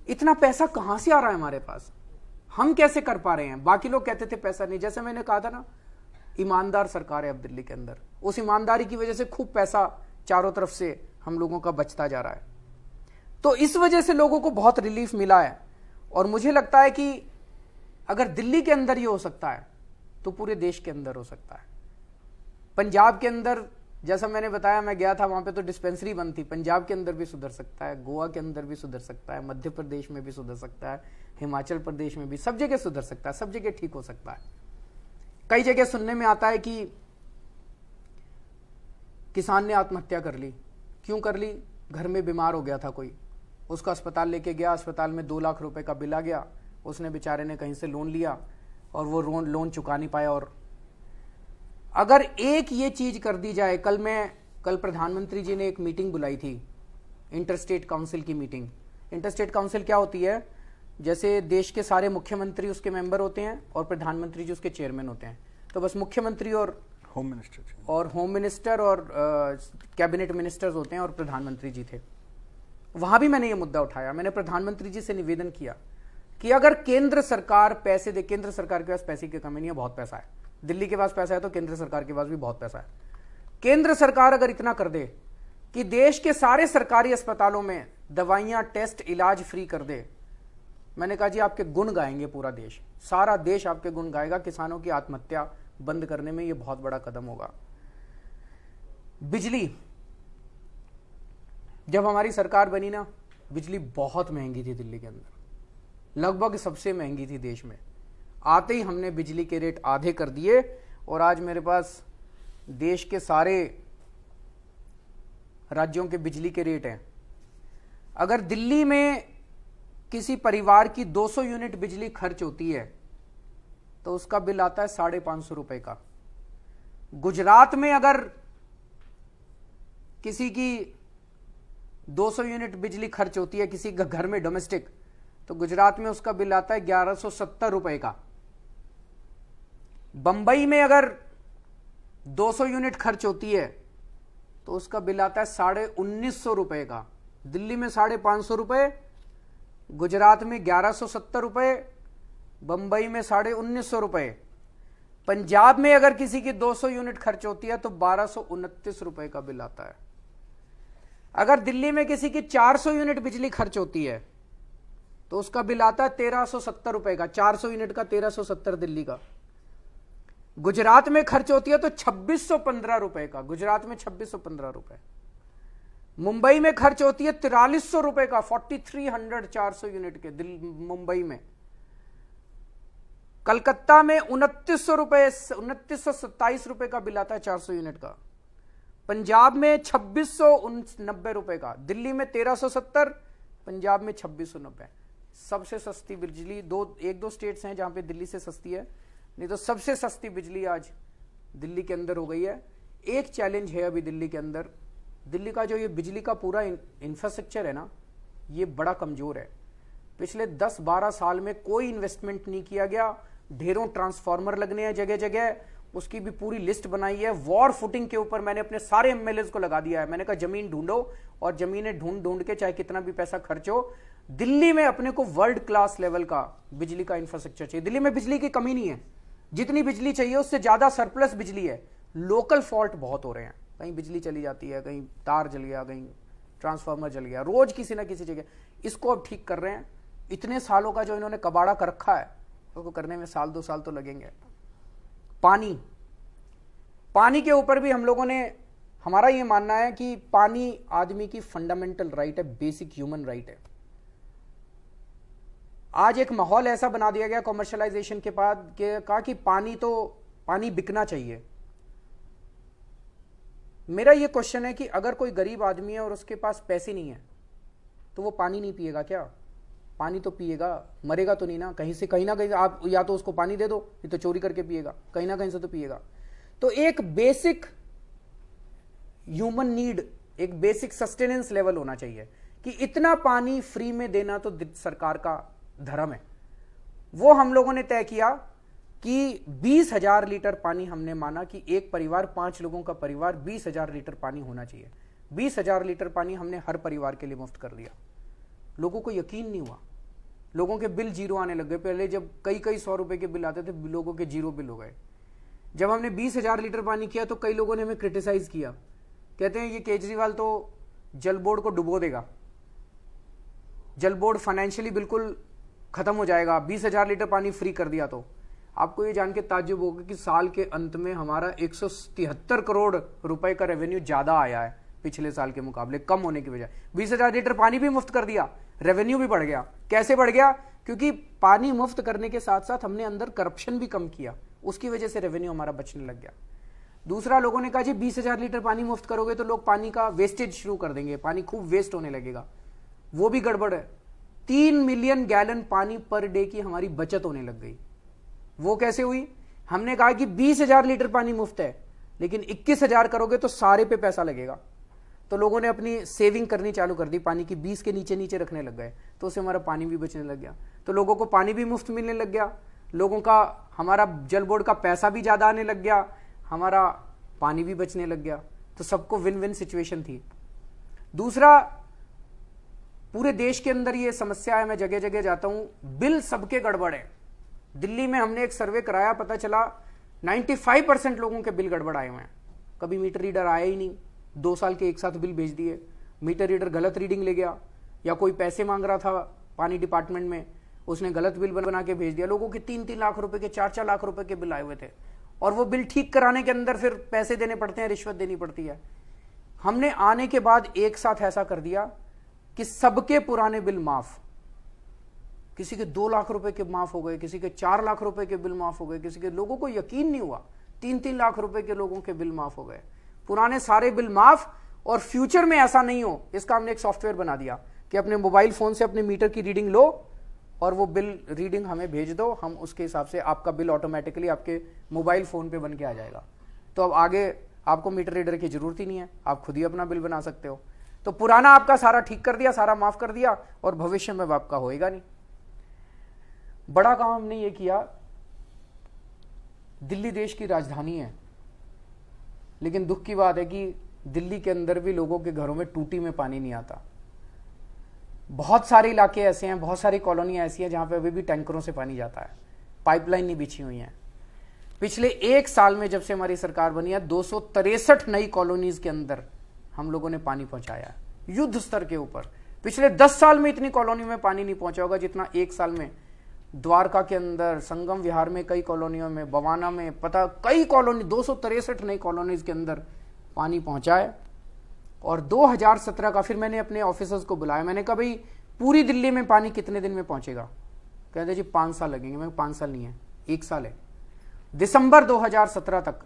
इतना पैसा कहां से आ रहा है हमारे पास? हम कैसे कर पा रहे हैं? बाकी लोग कहते थे पैसा नहीं, जैसे मैंने कहा था ना, ईमानदार सरकार है अब दिल्ली के अंदर। उस ईमानदारी की वजह से खूब पैसा चारों तरफ से हम लोगों का बचता जा रहा है। तो इस वजह से लोगों को बहुत रिलीफ मिला है। और मुझे लगता है कि अगर दिल्ली के अंदर ये हो सकता है, तो पूरे देश के अंदर हो सकता है। पंजाब के अंदर, जैसा मैंने बताया, मैं गया था वहां पे तो डिस्पेंसरी बंद थी। पंजाब के अंदर भी सुधर सकता है, गोवा के अंदर भी सुधर सकता है, मध्य प्रदेश में भी सुधर सकता है, हिमाचल प्रदेश में भी, सब जगह सुधर सकता है, सब जगह ठीक हो सकता है। कई जगह सुनने में आता है कि किसान ने आत्महत्या कर ली। क्यों कर ली? घर में बीमार हो गया था कोई, उसका अस्पताल लेके गया, अस्पताल में 2 लाख रुपए का बिल आ गया, उसने बेचारे ने कहीं से लोन लिया और वो लोन चुका नहीं पाया। और अगर एक ये चीज कर दी जाए, कल प्रधानमंत्री जी ने एक मीटिंग बुलाई थी, इंटरस्टेट काउंसिल की मीटिंग। इंटरस्टेट काउंसिल क्या होती है? जैसे देश के सारे मुख्यमंत्री उसके मेंबर होते हैं और प्रधानमंत्री जी उसके चेयरमैन होते हैं। तो बस मुख्यमंत्री और होम मिनिस्टर और कैबिनेट मिनिस्टर्स होते हैं और प्रधानमंत्री जी थे। वहां भी मैंने ये मुद्दा उठाया। मैंने प्रधानमंत्री जी से निवेदन किया कि अगर केंद्र सरकार पैसे दे, केंद्र सरकार के पास पैसे की कमी नहीं है, बहुत पैसा है, दिल्ली के पास पैसा है तो केंद्र सरकार के पास भी बहुत पैसा है। केंद्र सरकार अगर इतना कर दे कि देश के सारे सरकारी अस्पतालों में दवाइयां, टेस्ट, इलाज फ्री कर दे, मैंने कहा जी आपके गुण गाएंगे पूरा देश, सारा देश आपके गुण गाएगा। किसानों की आत्महत्या बंद करने में यह बहुत बड़ा कदम होगा। बिजली, जब हमारी सरकार बनी ना, बिजली बहुत महंगी थी दिल्ली के अंदर, लगभग सबसे महंगी थी देश में। आते ही हमने बिजली के रेट आधे कर दिए और आज मेरे पास देश के सारे राज्यों के बिजली के रेट हैं। अगर दिल्ली में किसी परिवार की 200 यूनिट बिजली खर्च होती है तो उसका बिल आता है 550 रुपए का। गुजरात में अगर किसी की 200 यूनिट बिजली खर्च होती है किसी घर में डोमेस्टिक, तो गुजरात में उसका बिल आता है 1170 रुपए का। बंबई में अगर 200 यूनिट खर्च होती है तो उसका बिल आता है 1950 रुपए का। दिल्ली में 550 रुपए, गुजरात में 1170 रुपए, बंबई में 1950 रुपए। पंजाब में अगर किसी की 200 यूनिट खर्च होती है तो 1229 रुपए का बिल आता है। अगर दिल्ली में किसी की 400 यूनिट बिजली खर्च होती है तो उसका बिल आता है 1370 रुपए का। 400 यूनिट का 1370 दिल्ली का। गुजरात में खर्च होती है तो 2615 रुपए का, गुजरात में 2615 रुपए। मुंबई में खर्च होती है 4300 रुपए का, 4300, 400 यूनिट के मुंबई में। कलकत्ता में 2900 रुपए, 2927 रुपए का बिल आता है 400 यूनिट का। पंजाब में 2690 रुपए का, दिल्ली में 1370, पंजाब में 2690। सबसे सस्ती बिजली एक दो स्टेट्स हैं जहां पे दिल्ली से सस्ती है, नहीं तो सबसे सस्ती बिजली आज दिल्ली के अंदर हो गई है। एक चैलेंज है अभी दिल्ली के अंदर, दिल्ली का जो ये बिजली का पूरा इंफ्रास्ट्रक्चर है ना, ये बड़ा कमजोर है। पिछले 10-12 साल में कोई इन्वेस्टमेंट नहीं किया गया। ढेरों ट्रांसफार्मर लगने हैं जगह जगह, उसकी भी पूरी लिस्ट बनाई है। वॉर फुटिंग के ऊपर मैंने अपने सारे एमएलए को लगा दिया है। मैंने कहा जमीन ढूंढो, और जमीनें ढूंढ के चाहे कितना भी पैसा खर्च हो, दिल्ली में अपने को वर्ल्ड क्लास लेवल का बिजली का इंफ्रास्ट्रक्चर चाहिए। दिल्ली में बिजली की कमी नहीं है, जितनी बिजली चाहिए उससे ज्यादा सरप्लस बिजली है। लोकल फॉल्ट बहुत हो रहे हैं, कहीं बिजली चली जाती है, कहीं तार जल गया, कहीं ट्रांसफार्मर जल गया, रोज किसी ना किसी जगह। इसको अब ठीक कर रहे हैं। इतने सालों का जो इन्होंने कबाड़ा कर रखा है उसको करने में साल 2 साल तो लगेंगे। पानी के ऊपर भी हम लोगों ने, हमारा ये मानना है कि पानी आदमी की फंडामेंटल राइट है, बेसिक ह्यूमन राइट है। आज एक माहौल ऐसा बना दिया गया कॉमर्शलाइजेशन के बाद कहा कि पानी बिकना चाहिए। मेरा ये क्वेश्चन है कि अगर कोई गरीब आदमी है और उसके पास पैसे नहीं है तो वो पानी नहीं पिएगा क्या? पानी तो पिएगा, मरेगा तो नहीं ना। कहीं ना कहीं आप या तो उसको पानी दे दो, ये तो चोरी करके पिएगा, कहीं ना कहीं से तो पिएगा। तो एक बेसिक ह्यूमन नीड, एक बेसिक सस्टेनेंस लेवल होना चाहिए कि इतना पानी फ्री में देना तो सरकार का धर्म है। वो हम लोगों ने तय किया कि 20,000 लीटर पानी, हमने माना कि एक परिवार, 5 लोगों का परिवार, 20,000 लीटर पानी होना चाहिए। 20,000 लीटर पानी हमने हर परिवार के लिए मुफ्त कर दिया। लोगों को यकीन नहीं हुआ, लोगों के बिल जीरो आने लग गए। पहले जब कई 100 रुपए के बिल आते थे, लोगों के जीरो बिल हो गए। जब हमने 20,000 लीटर पानी किया तो कई लोगों ने हमें क्रिटिसाइज किया, कहते हैं ये केजरीवाल तो जल बोर्ड को डुबो देगा, जल बोर्ड फाइनेंशियली बिल्कुल खत्म हो जाएगा, 20,000 लीटर पानी फ्री कर दिया। तो आपको ये जान के ताज्जुब होगा कि साल के अंत में हमारा 173 करोड़ रुपए का रेवेन्यू ज्यादा आया है पिछले साल के मुकाबले, कम होने की वजह। 20,000 लीटर पानी भी मुफ्त कर दिया, रेवेन्यू भी बढ़ गया। कैसे बढ़ गया? क्योंकि पानी मुफ्त करने के साथ साथ हमने अंदर करप्शन भी कम किया, उसकी वजह से रेवेन्यू हमारा बचने लग गया। दूसरा, लोगों ने कहा जी 20,000 लीटर पानी मुफ्त करोगे तो लोग पानी का वेस्टेज शुरू कर देंगे, पानी खूब वेस्ट होने लगेगा। वो भी गड़बड़ है। 3 मिलियन गैलन पानी पर डे की हमारी बचत होने लग गई। वो कैसे हुई? हमने कहा कि 20,000 लीटर पानी मुफ्त है, लेकिन 21,000 करोगे तो सारे पे पैसा लगेगा। तो लोगों ने अपनी सेविंग करनी चालू कर दी, पानी की 20 के नीचे नीचे रखने लग गए, तो उससे हमारा पानी भी बचने लग गया। तो लोगों को पानी भी मुफ्त मिलने लग गया, लोगों का, हमारा जल बोर्ड का पैसा भी ज्यादा आने लग गया, हमारा पानी भी बचने लग गया। तो सबको विन विन सिचुएशन थी। दूसरा, पूरे देश के अंदर ये समस्या है, मैं जगह जगह जाता हूं, बिल सबके गड़बड़ है। दिल्ली में हमने एक सर्वे कराया, पता चला 95% लोगों के बिल गड़बड़ आए हुए हैं। कभी मीटर रीडर आया ही नहीं, 2 साल के एक साथ बिल भेज दिए। मीटर रीडर गलत रीडिंग ले गया, या कोई पैसे मांग रहा था पानी डिपार्टमेंट में, उसने गलत बिल बना के भेज दिया। लोगों के 3-3 लाख रुपए के, 4-4 लाख रुपए के बिल आए हुए थे, और वो बिल ठीक कराने के अंदर फिर पैसे देने पड़ते हैं, रिश्वत देनी पड़ती है। हमने आने के बाद एक साथ ऐसा कर दिया कि सबके पुराने बिल माफ। किसी के 2 लाख रुपए के माफ हो गए, किसी के 4 लाख रुपए के बिल माफ हो गए, किसी के, लोगों को यकीन नहीं हुआ, 3-3 लाख रुपए के लोगों के बिल माफ हो गए। पुराने सारे बिल माफ, और फ्यूचर में ऐसा नहीं हो इसका हमने एक सॉफ्टवेयर बना दिया कि अपने मोबाइल फोन से अपने मीटर की रीडिंग लो और वो बिल रीडिंग हमें भेज दो, हम उसके हिसाब से आपका बिल ऑटोमेटिकली आपके मोबाइल फोन पे बन के आ जाएगा। तो अब आगे आपको मीटर रीडर की जरूरत ही नहीं है, आप खुद ही अपना बिल बना सकते हो। तो पुराना आपका सारा ठीक कर दिया, सारा माफ कर दिया, और भविष्य में आपका होएगा नहीं। बड़ा काम हमने ये किया, दिल्ली देश की राजधानी है, लेकिन दुख की बात है कि दिल्ली के अंदर भी लोगों के घरों में टूटी में पानी नहीं आता। बहुत सारे इलाके ऐसे हैं, बहुत सारी कॉलोनियां ऐसी हैं जहां पे अभी भी टैंकरों से पानी जाता है, पाइपलाइन नहीं बिछी हुई है। पिछले 1 साल में जब से हमारी सरकार बनी है, 263 नई कॉलोनीज के अंदर हम लोगों ने पानी पहुंचाया है, युद्ध स्तर के ऊपर। पिछले 10 साल में इतनी कॉलोनी में पानी नहीं पहुंचा होगा जितना 1 साल में द्वारका के अंदर, संगम विहार में कई कॉलोनियों में, बवाना में, पता कई कॉलोनी, 263 नई कॉलोनीज के अंदर पानी पहुंचा है। और 2017 का फिर मैंने अपने ऑफिसर्स को बुलाया, मैंने कहा भाई पूरी दिल्ली में पानी कितने दिन में पहुंचेगा? कहते जी 5 साल लगेंगे। मैं 5 साल नहीं है, 1 साल है। दिसंबर 2017 तक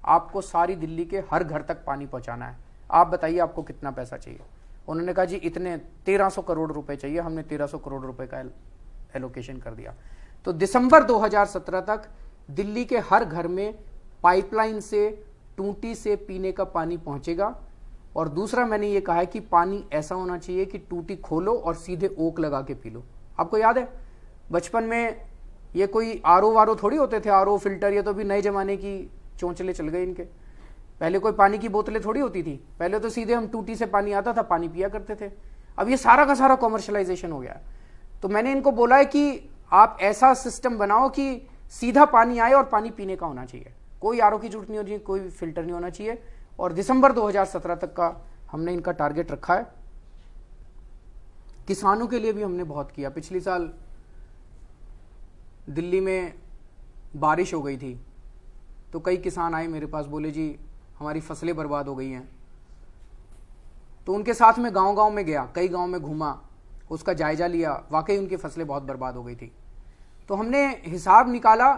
आपको सारी दिल्ली के हर घर तक पानी पहुंचाना है। आप बताइए आपको कितना पैसा चाहिए? उन्होंने कहा जी इतने 1300 करोड़ रुपए चाहिए। हमने 1300 करोड़ रुपए का एलोकेशन कर दिया। तो दिसंबर 2017 तक दिल्ली के हर घर में पाइपलाइन से, टूटी से पीने का पानी पहुंचेगा। और दूसरा मैंने ये कहा है कि पानी ऐसा होना चाहिए कि टूटी खोलो और सीधे ओक लगा के पी लो। आपको याद है बचपन में ये कोई आरओ वारो थोड़ी होते थे, आरओ फिल्टर, ये तो भी नए जमाने की चोंचले चल गए इनके। पहले कोई पानी की बोतलें थोड़ी होती थी, पहले तो सीधे हम टूटी से पानी आता था, पानी पिया करते थे। अब ये सारा का सारा कॉमर्शलाइजेशन हो गया। तो मैंने इनको बोला है कि आप ऐसा सिस्टम बनाओ कि सीधा पानी आए और पानी पीने का होना चाहिए, कोई आरओ की जरूरत नहीं होनी चाहिए, कोई फिल्टर नहीं होना चाहिए। और दिसंबर 2017 तक का हमने इनका टारगेट रखा है। किसानों के लिए भी हमने बहुत किया। पिछले साल दिल्ली में बारिश हो गई थी तो कई किसान आए मेरे पास, बोले जी हमारी फसलें बर्बाद हो गई हैं। तो उनके साथ में गांव-गांव में गया, कई गांव में घूमा, उसका जायजा लिया, वाकई उनकी फसलें बहुत बर्बाद हो गई थी। तो हमने हिसाब निकाला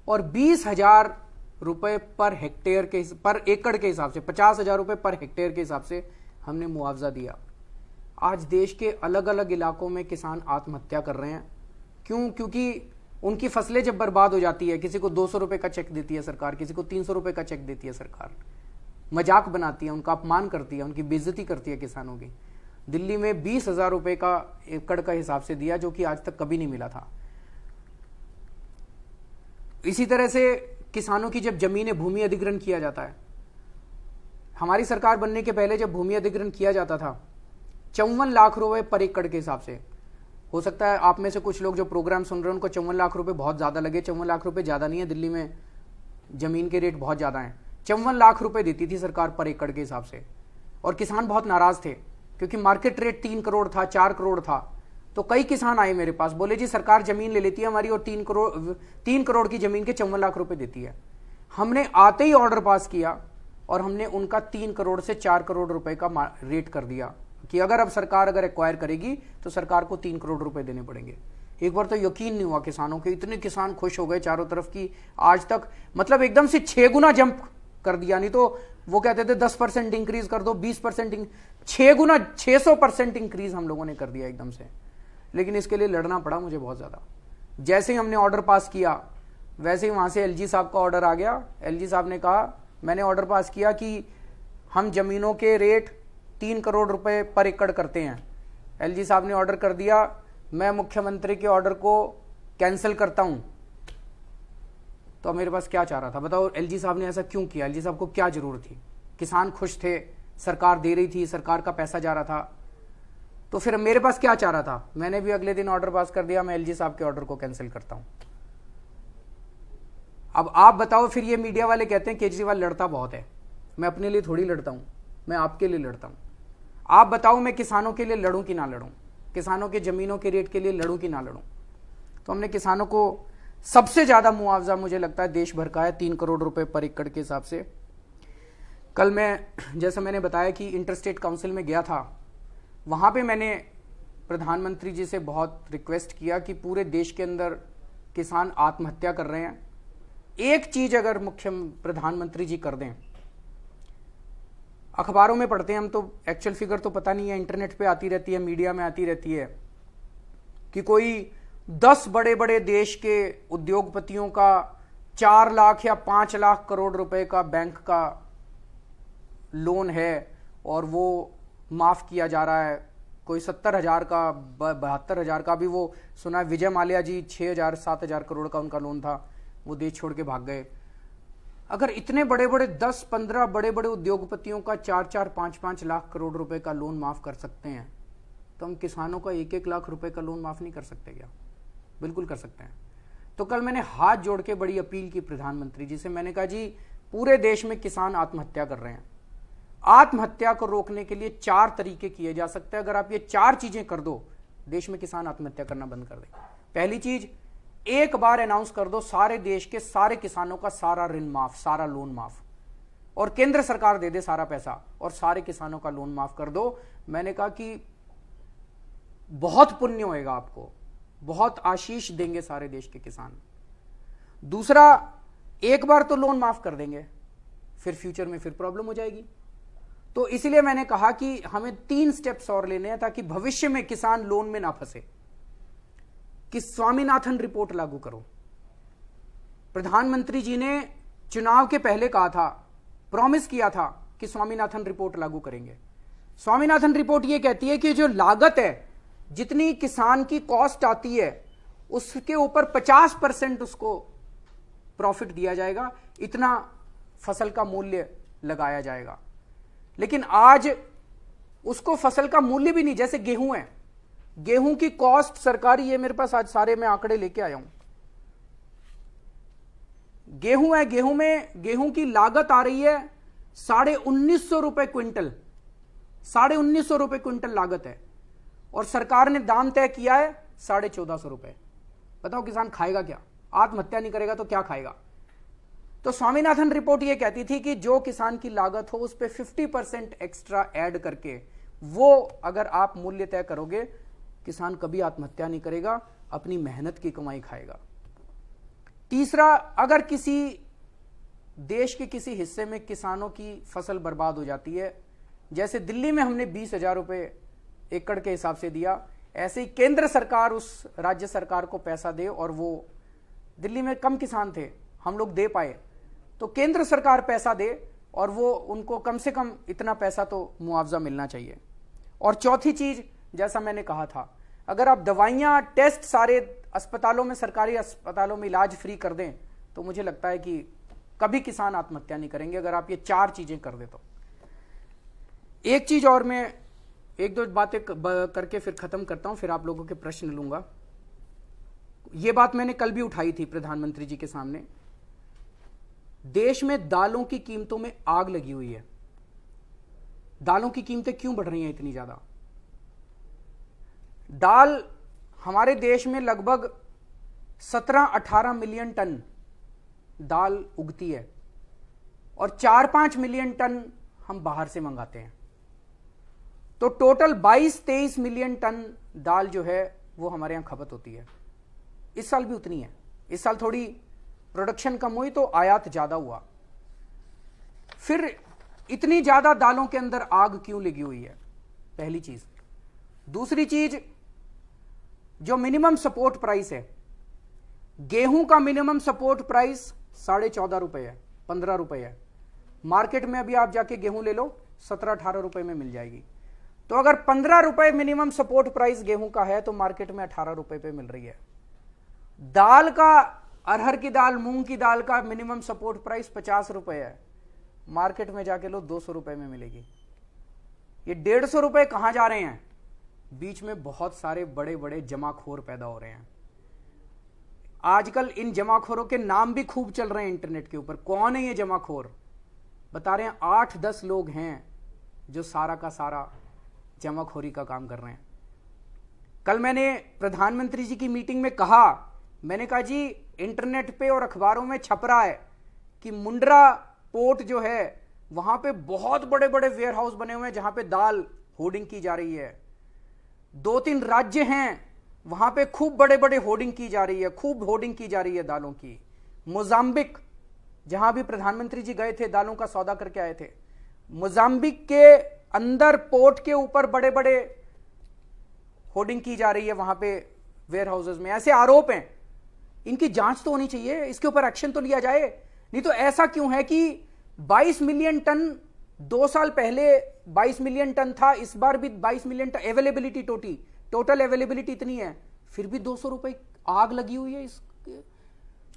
और 20,000 रुपये पर हेक्टेयर के पर एकड़ के हिसाब से, 50,000 रुपये पर हेक्टेयर के हिसाब से हमने मुआवजा दिया। आज देश के अलग अलग इलाकों में किसान आत्महत्या कर रहे हैं। क्यों? क्योंकि उनकी फसलें जब बर्बाद हो जाती है, किसी को 200 रुपये का चेक देती है सरकार, किसी को 300 रुपये का चेक देती है सरकार, मजाक बनाती है, उनका अपमान करती है, उनकी बेइज्जती करती है किसानों की। दिल्ली में 20,000 रुपये का एकड़ का हिसाब से दिया, जो कि आज तक कभी नहीं मिला था। इसी तरह से किसानों की जब जमीनें, भूमि अधिग्रहण किया जाता है, हमारी सरकार बनने के पहले जब भूमि अधिग्रहण किया जाता था 54 लाख रुपए पर एकड़ के हिसाब से। हो सकता है आप में से कुछ लोग जो प्रोग्राम सुन रहे हैं उनको 54 लाख रुपए बहुत ज्यादा लगे। 54 लाख रुपए ज्यादा नहीं है, दिल्ली में जमीन के रेट बहुत ज्यादा हैं। 54 लाख रुपए देती थी सरकार पर एकड़ के हिसाब से, और किसान बहुत नाराज थे क्योंकि मार्केट रेट 3 करोड़ था, 4 करोड़ था। तो कई किसान आए मेरे पास, बोले जी सरकार जमीन ले लेती है हमारी और 3 करोड़ की जमीन के 54 लाख रुपए देती है। हमने आते ही ऑर्डर पास किया और हमने उनका 3 करोड़ से 4 करोड़ रुपए का रेट कर दिया कि अगर अब सरकार अगर एक्वायर करेगी तो सरकार को 3 करोड़ रुपए देने पड़ेंगे। एक बार तो यकीन नहीं हुआ किसानों के, इतने किसान खुश हो गए चारों तरफ की। आज तक मतलब एकदम से 6 गुना जंप कर दिया। नहीं तो वो कहते थे 10% इंक्रीज कर दो, 20%, 6 गुना 600% इंक्रीज हम लोगों ने कर दिया एकदम से। लेकिन इसके लिए लड़ना पड़ा मुझे बहुत ज्यादा। जैसे ही हमने ऑर्डर पास किया वैसे ही वहां से एलजी साहब का ऑर्डर आ गया। एलजी साहब ने कहा, मैंने ऑर्डर पास किया कि हम जमीनों के रेट 3 करोड़ रुपए पर एकड़ करते हैं। एलजी साहब ने ऑर्डर कर दिया, मैं मुख्यमंत्री के ऑर्डर को कैंसिल करता हूं। तो मेरे पास क्या चाह रहा था बताओ? एलजी साहब ने ऐसा क्यों किया? एलजी साहब को क्या जरूरत थी? किसान खुश थे, सरकार दे रही थी, सरकार का पैसा जा रहा था, तो फिर मेरे पास क्या चाह रहा था? मैंने भी अगले दिन ऑर्डर पास कर दिया, मैं एलजी साहब के ऑर्डर को कैंसिल करता हूं। अब आप बताओ, फिर ये मीडिया वाले कहते हैं केजरीवाल लड़ता बहुत है। मैं अपने लिए थोड़ी लड़ता हूं, मैं आपके लिए लड़ता हूं। आप बताओ मैं किसानों के लिए लड़ूं कि ना लड़ूं? किसानों के जमीनों के रेट के लिए लड़ूं कि ना लड़ूं? तो हमने किसानों को सबसे ज्यादा मुआवजा मुझे लगता है देश भर का है, 3 करोड़ रुपए पर एकड़ के हिसाब से। कल मैं, जैसा मैंने बताया कि इंटरस्टेट काउंसिल में गया था, वहां पे मैंने प्रधानमंत्री जी से बहुत रिक्वेस्ट किया कि पूरे देश के अंदर किसान आत्महत्या कर रहे हैं, एक चीज अगर मुख्य प्रधानमंत्री जी कर दें। अखबारों में पढ़ते हैं हम, तो एक्चुअल फिगर तो पता नहीं है, इंटरनेट पे आती रहती है, मीडिया में आती रहती है कि कोई 10 बड़े बड़े देश के उद्योगपतियों का 4 लाख या 5 लाख करोड़ रुपए का बैंक का लोन है और वो माफ किया जा रहा है। कोई 70,000 का, 72,000 का भी वो सुना है। विजय माल्या जी 6,000 7,000 करोड़ का उनका लोन था, वो देश छोड़ के भाग गए। अगर इतने बड़े बड़े 10-15 बड़े बड़े उद्योगपतियों का 4-4, 5-5 लाख करोड़ रुपए का लोन माफ कर सकते हैं, तो हम किसानों का 1-1 लाख रुपए का लोन माफ नहीं कर सकते क्या? बिल्कुल कर सकते हैं। तो कल मैंने हाथ जोड़ के बड़ी अपील की प्रधानमंत्री जी से। मैंने कहा जी पूरे देश में किसान आत्महत्या कर रहे हैं, आत्महत्या को रोकने के लिए 4 तरीके किए जा सकते हैं। अगर आप ये 4 चीजें कर दो, देश में किसान आत्महत्या करना बंद कर दे। पहली चीज, एक बार अनाउंस कर दो सारे देश के सारे किसानों का सारा ऋण माफ, सारा लोन माफ, और केंद्र सरकार दे दे सारा पैसा और सारे किसानों का लोन माफ कर दो। मैंने कहा कि बहुत पुण्य होएगा आपको, बहुत आशीष देंगे सारे देश के किसान। दूसरा, एक बार तो लोन माफ कर देंगे, फिर फ्यूचर में फिर प्रॉब्लम हो जाएगी। तो इसलिए मैंने कहा कि हमें 3 स्टेप्स और लेने हैं ताकि भविष्य में किसान लोन में ना फंसे। कि स्वामीनाथन रिपोर्ट लागू करो। प्रधानमंत्री जी ने चुनाव के पहले कहा था, प्रॉमिस किया था कि स्वामीनाथन रिपोर्ट लागू करेंगे। स्वामीनाथन रिपोर्ट यह कहती है कि जो लागत है, जितनी किसान की कॉस्ट आती है, उसके ऊपर 50% उसको प्रॉफिट दिया जाएगा, इतना फसल का मूल्य लगाया जाएगा। लेकिन आज उसको फसल का मूल्य भी नहीं, जैसे गेहूं है, गेहूं की कॉस्ट सरकारी, ये मेरे पास आज सारे मैं आंकड़े लेके आया हूं। गेहूं है, गेहूं में गेहूं की लागत आ रही है ₹1950 क्विंटल, ₹1950 लागत है, और सरकार ने दाम तय किया है ₹1450। बताओ किसान खाएगा क्या? आत्महत्या नहीं करेगा तो क्या खाएगा? तो स्वामीनाथन रिपोर्ट यह कहती थी कि जो किसान की लागत हो उस पर 50% एक्स्ट्रा ऐड करके वो अगर आप मूल्य तय करोगे, किसान कभी आत्महत्या नहीं करेगा, अपनी मेहनत की कमाई खाएगा। तीसरा, अगर किसी देश के किसी हिस्से में किसानों की फसल बर्बाद हो जाती है, जैसे दिल्ली में हमने 20,000 रुपए एकड़ के हिसाब से दिया, ऐसे ही केंद्र सरकार उस राज्य सरकार को पैसा दे, और वो दिल्ली में कम किसान थे, हम लोग दे पाए, तो केंद्र सरकार पैसा दे और वो उनको कम से कम इतना पैसा तो मुआवजा मिलना चाहिए। और चौथी चीज, जैसा मैंने कहा था, अगर आप दवाइयां, टेस्ट सारे अस्पतालों में, सरकारी अस्पतालों में इलाज फ्री कर दें, तो मुझे लगता है कि कभी किसान आत्महत्या नहीं करेंगे, अगर आप ये 4 चीजें कर दे तो। एक चीज और, मैं 1-2 बातें करके फिर खत्म करता हूं, फिर आप लोगों के प्रश्न लूंगा। ये बात मैंने कल भी उठाई थी प्रधानमंत्री जी के सामने। देश में दालों की कीमतों में आग लगी हुई है। दालों की कीमतें क्यों बढ़ रही हैं इतनी ज्यादा? दाल, हमारे देश में लगभग 17-18 मिलियन टन दाल उगती है, और 4-5 मिलियन टन हम बाहर से मंगाते हैं, तो टोटल 22-23 मिलियन टन दाल जो है वो हमारे यहां खपत होती है। इस साल भी उतनी है। इस साल थोड़ी प्रोडक्शन कम हुई तो आयात ज्यादा हुआ। फिर इतनी ज्यादा दालों के अंदर आग क्यों लगी हुई है? पहली चीज। दूसरी चीज, जो मिनिमम सपोर्ट प्राइस है, गेहूं का मिनिमम सपोर्ट प्राइस 14.5 रुपए है, 15 रुपए है। मार्केट में अभी आप जाके गेहूं ले लो, 17-18 रुपए में मिल जाएगी। तो अगर 15 रुपए मिनिमम सपोर्ट प्राइस गेहूं का है, तो मार्केट में 18 रुपए पे मिल रही है। दाल का, अरहर की दाल, मूंग की दाल का मिनिमम सपोर्ट प्राइस 50 रुपए है, मार्केट में जाके लो 200 रुपए में मिलेगी। ये 150 रुपए कहां जा रहे हैं? बीच में बहुत सारे बड़े बड़े जमाखोर पैदा हो रहे हैं। आजकल इन जमाखोरों के नाम भी खूब चल रहे हैं इंटरनेट के ऊपर। कौन है ये जमाखोर? बता रहे हैं 8-10 लोग हैं जो सारा का सारा जमाखोरी का काम कर रहे हैं। कल मैंने प्रधानमंत्री जी की मीटिंग में कहा, मैंने कहा जी, इंटरनेट पे और अखबारों में छप रहा है कि मुंड्रा पोर्ट जो है वहां पे बहुत बड़े बड़े वेयर हाउस बने हुए हैं जहां पे दाल होर्डिंग की जा रही है। 2-3 राज्य हैं वहां पे खूब बड़े बड़े होर्डिंग की जा रही है, खूब होर्डिंग की जा रही है दालों की। मोजाम्बिक, जहां भी प्रधानमंत्री जी गए थे, दालों का सौदा करके आए थे, मोजाम्बिक के अंदर पोर्ट के ऊपर बड़े बड़े होर्डिंग की जा रही है वहां पे वेयर हाउसेज में। ऐसे आरोप हैं, इनकी जांच तो होनी चाहिए, इसके ऊपर एक्शन तो लिया जाए। नहीं तो ऐसा क्यों है कि 22 मिलियन टन 2 साल पहले 22 मिलियन टन था, इस बार भी 22 million tonne availability, total availability इतनी है, फिर भी 200 रुपए आग लगी हुई है